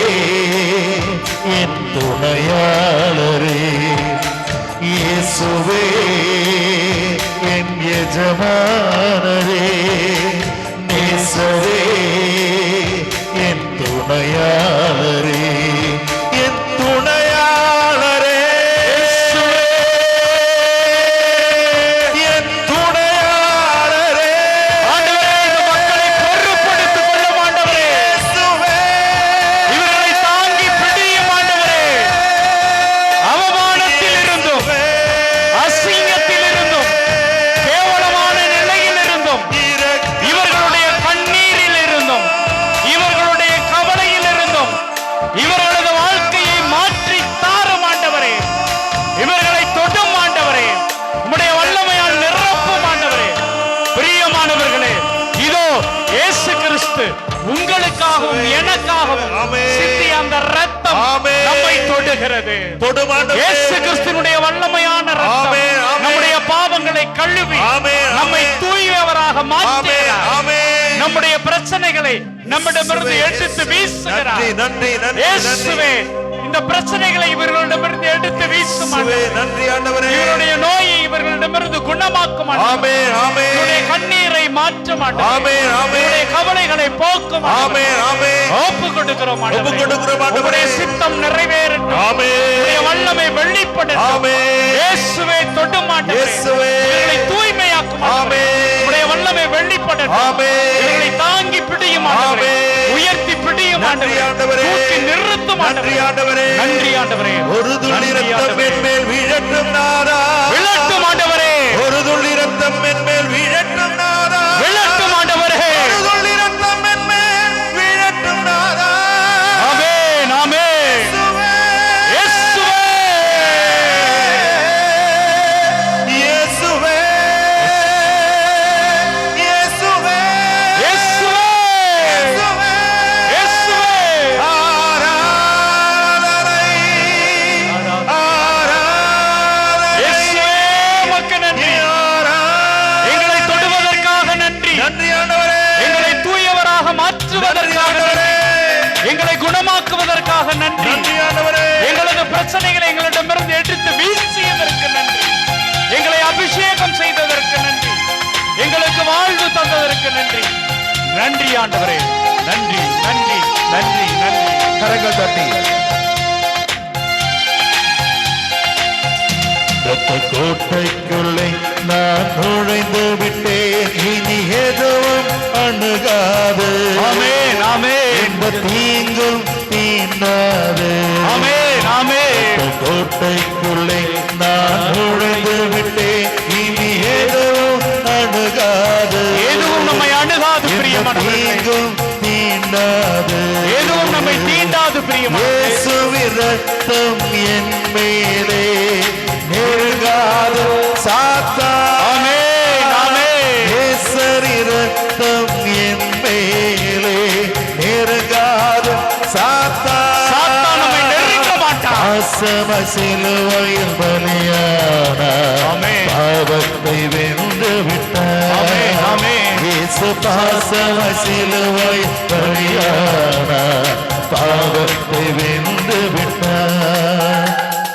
என் துணையாளரே. இயேசுவே என் எஜமானரே, நேசரே என் துணையாளரே. என் துணையாளரே. என் துணையாளரே. ஆண்டவரே, இந்த மக்களை பொறுப்படுத்திக் கொள்ளும் ஆண்டவரே. இயேசுவே. இவர்களை தாங்கி பிடியும் ஆண்டவரே. அவமானத்தில் இருந்தும், அசிங்கத்தில் இருந்தும், கேவலமான நிலையில் இருந்தும், இவர்களுடைய கண்ணீரில் இருந்தும், இவர்களுடைய கவலையில் இருந்தும், இவர்களது வாழ்க்கையை மாற்றி தாரும் ஆண்டவரே. இவர்களை தொடும் ஆண்டவரே. உம்முடைய வல்லமையால் நிரப்பும் ஆண்டவரே. பிரியமானவர்களே, இதோ இயேசு கிறிஸ்து உங்களுக்காகவும் எனக்காகவும் ஆமென். சிந்திய அந்த இரத்தம் ஆமென். நம்மை தொடுகிறது. தொடும் ஆண்டவரே. இயேசு கிறிஸ்துவினுடைய வல்லமையான இரத்தம் ஆமென், ஆமென். நம்முடைய பாவங்களை கழுவி ஆமென், நம்மை ஆமென். தூயவராக ஆமென், மாற்றுகிறார். ஆமென். நம்முடைய பிரச்சனைகளை நம்மிடமிருந்து எடுத்து வீசுகிறார். நன்றி, நன்றி, நன்றி, இயேசுவே, இந்த பிரச்சனைகளை இவர்களிடமிருந்து எடுத்து வீசும் இயேசுவே, ஆண்டவரே. நன்றி ஆண்டவரே. இவருடைய நோயை இவர்களிடமிருந்து குணமாக்கும் ஆண்டவரே. ஆமென், ஆமென். இவருடைய கண்ணீரை மாற்றும் ஆண்டவரே. ஆமென், ஆமென். இவருடைய கவலைகளை போக்கும் ஆண்டவரே. ஆமென், ஆமென். ஒப்புக் கொடுக்கிறோம் ஆண்டவரே. ஒப்புக் கொடுக்கிறோம் ஆண்டவரே. உம்முடைய சித்தம் நிறைவேறட்டும். ஆமென். உம்முடைய வல்லமை வெளிப்படட்டும். ஆமென். இயேசுவே, தொடும் ஆண்டவரே. இயேசுவே. இவர்களை தூய்மையாக்கும் ஆண்டவரே. ஆமென். உம்முடைய வல்லமை வெளிப்படட்டும். ஆமென். இவர்களை தாங்கி பிடியும் ஆண்டவரே. ஆமென். உயர்த்தி பிடியும் நன்றி ஆண்டவரே. ஆண்டவரே. தூக்கி நிறுத்தும் நன்றி ஆண்டவரே. நன்றி ஆண்டவரே. ஒரு துளி நன்றி ரத்தம் ஆண்டவரே. என் மேல் வீழட்டும் நாதா. விழட்டும் ஆண்டவரே. ஒரு துளி ரத்தம் என் மேல் வீழட்டும் நாதா. விழட்டும் ஆண்டவரே. ஒரு துளி ரத்தம் என் மேல் வீழட்டும் நாதா. ஆமென், ஆமென். இயேசுவே. இயேசுவே. இயேசுவே. இயேசுவே. இயேசுவே. இயேசுவே. இயேசுவே. ஆராதனை. ஆராதனை. இயேசுவே, உமக்கு நன்றி. ஆராதனை. எங்களை தொடுவதற்காக நன்றி. நன்றி ஆண்டவரே. எங்களை தூயவராக நன்றி மாற்றுவதற்காக ஆண்டவரே. நன்றி. எங்களை குணமாக்குவதற்காக நன்றி. நன்றி ஆண்டவரே. எங்களது பிரச்சனைகளை எங்களிடமிருந்து எடுத்து வீசியதற்கு நன்றி. எங்களை அபிஷேகம் செய்ததற்கு நன்றி. எங்களுக்கு வாழ்வு தந்ததற்கு நன்றி. நன்றி ஆண்டவரே. நன்றி, நன்றி, நன்றி, நன்றி. கரங்கள் தட்டி ரத்த கோட்டைக்குள்ளே நான் நுழைந்து விட்டேன். இனி எதுவும் அணுகாது. ஆமென், ஆமென். எந்த தீங்கும் தீண்டாது. ஆமென், ஆமென். ரத்த கோட்டைக்குள்ளே நான் நுழைந்து விட்டேன். இனி எதுவும் அணுகாது. எதுவும் நம்மை அணுகாது எந்த பிரியமானவர்களே. தீங்கும் தீண்டாது. எதுவும் நம்மை தீண்டாது பிரியமானவர்களே. இயேசுவின் ரத்தம் என் மேலே நெருங்காது சாத்தான். ஆமென், ஆமென். இயேசுவின் ரத்தம் என் மேலே நெருங்காது சாத்தான். சாத்தான் நம்மை நெருங்க மாட்டான். பாசம சிலுவையில் பலியானார். ஆமென். பாவத்தை வென்று விட்டார். ஆமென், ஆமென். இயேசு பாசமாய் சிலுவை பலியானார், பாவத்தை வென்று விட்டார்.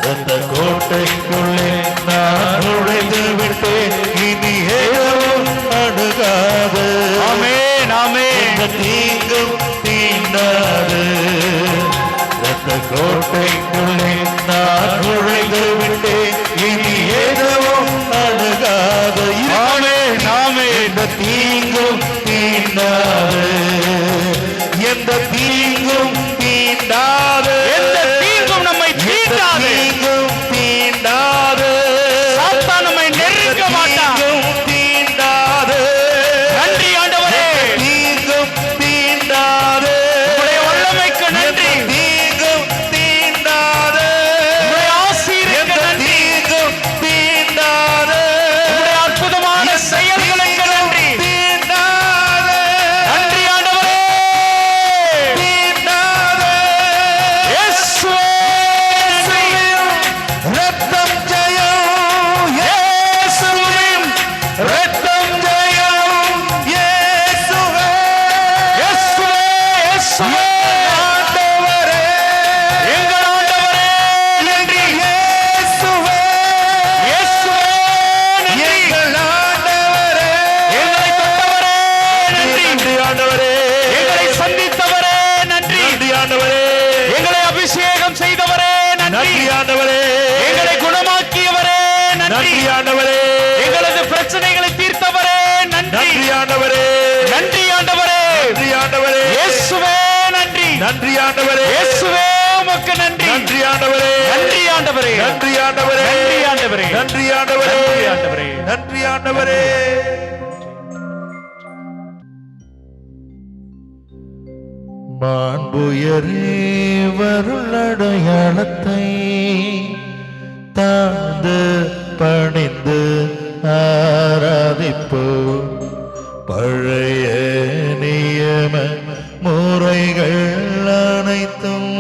அந்த கோட்டைக்குள்ளே நான் நுழைந்து விட்டேன், இனி ஏதும் அணுகாது. ஆமென், ஆமென். எந்த தீங்கும் தீண்டாது. அந்த கோட்டைக்குள்ளே நான் நுழைந்து விட்டேன், இனி ஏதும் அணுகாது. ஆமென், ஆமென். எந்த தீங்கும் தீண்டாது. எந்த தீங்கும் தீண்டாது. எந்த தீங்கும் நம்மை தீண்டாது. தீங்கும் தீண்டாது. சாத்தான் நம்மை நெருங்க மாட்டான். தீங்கும் தீண்டாது. நன்றி ஆண்டவரே. தீங்கும் தீண்டாது. உம்முடைய வல்லமைக்கு நன்றி. தீங்கும் தீண்டாது. உம்முடைய ஆசீர்வாதத்துக்கு நன்றி. தீங்கும் தீண்டாது. உம்முடைய அற்புதமான செயல்களுக்கு நன்றி. தீண்டாது. நன்றி ஆண்டவரே. தீண்டாது. இயேசுவே நன்றி. ரத்தம் ஜெயம். இயேசுவின் ரத்தம் ஜெயம். இயேசுவே. இயேசுவே, இயேசுவே. ஆண்டவரே. எங்கள் ஆண்டவரே நன்றி. இயேசுவே. இயேசுவே நன்றி. எங்கள் ஆண்டவரே. எங்களை தொட்டவரே நன்றி. நன்றி ஆண்டவரே. எங்களை சந்தித்தவரே நன்றி. நன்றி ஆண்டவரே. எங்களை அபிஷேகம் செய்தவரே நன்றி. நன்றி ஆண்டவரே. எங்களை குணமாக்கியவரே நன்றி. நன்றி ஆண்டவரே. எங்களது பிரச்சனைகளை தீர்த்தவரே நன்றி. நன்றி ஆண்டவரே. நன்றி ஆண்டவரே. நன்றி ஆண்டவரே. இயேசுவே நன்றி. நன்றி ஆண்டவரே. இயேசுவே உமக்கு நன்றி. நன்றி ஆண்டவரே. நன்றி ஆண்டவரே. நன்றி ஆண்டவரே. நன்றி ஆண்டவரே. நன்றி ஆண்டவரே. நன்றி ஆண்டவரே. நன்றி ஆண்டவரே. மாண்புயரே வருளடையாளத்தை தாழ்ந்து பணிந்து ஆராதிப்போ. பழைய நியம முறைகள் அனைத்தும்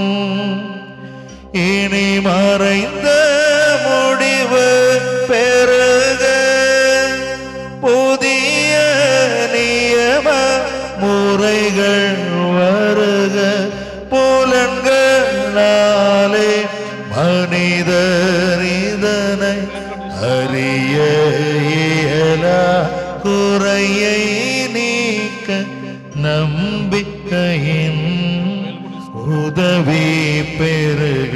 இனி மறைந்த முடிவு பெறுக. புதிய நியம முறைகள் வருக. புலன்களாலே மனிதர் இதனை அறிய இயலா. குறையை நீக்க நம்பிக்கையின் உதவி பெறுக.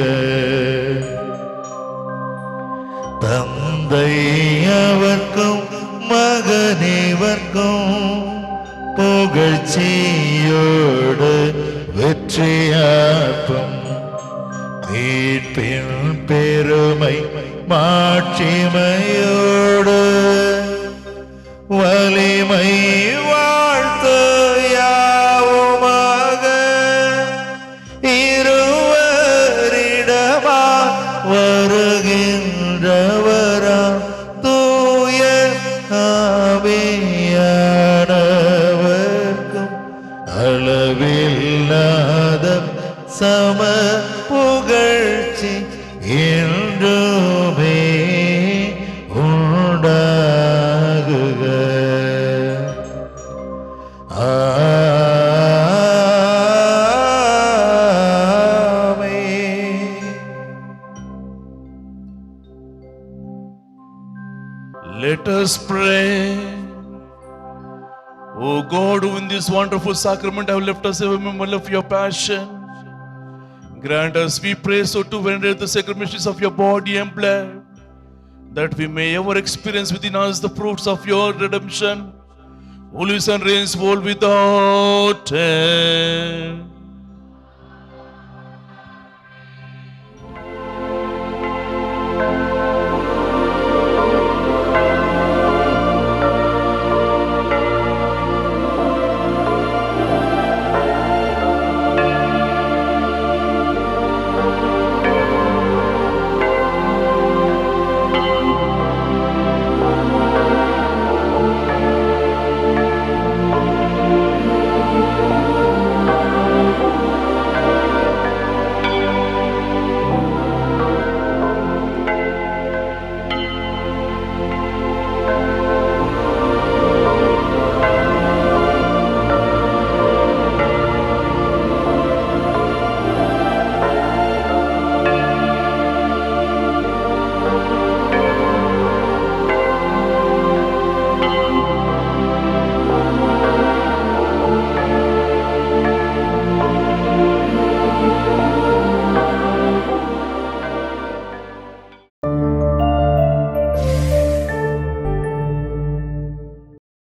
தந்தை அவர்க்கும் மகனிவர்க்கும் புகழ்ச்சியோடு வெற்றியாற்றும். மீட்பின் பெருமை மாட்சிமையோடு வலிமை வாழ்த்து யாவுமாக. இருவரிடமா வருகின்றவரா தூய ஆவியானவர்க்கும் அளவில்லாத சம புகழ்ச்சி என்றுமே உண்டாகுக. ஆமென். Let us pray. O God, who in this wonderful sacrament have left us a memorial of your passion, grant us, we pray, so to venerate the sacred mysteries of your body and blood, that we may ever experience within us the fruits of your redemption, who lives and reigns world without end.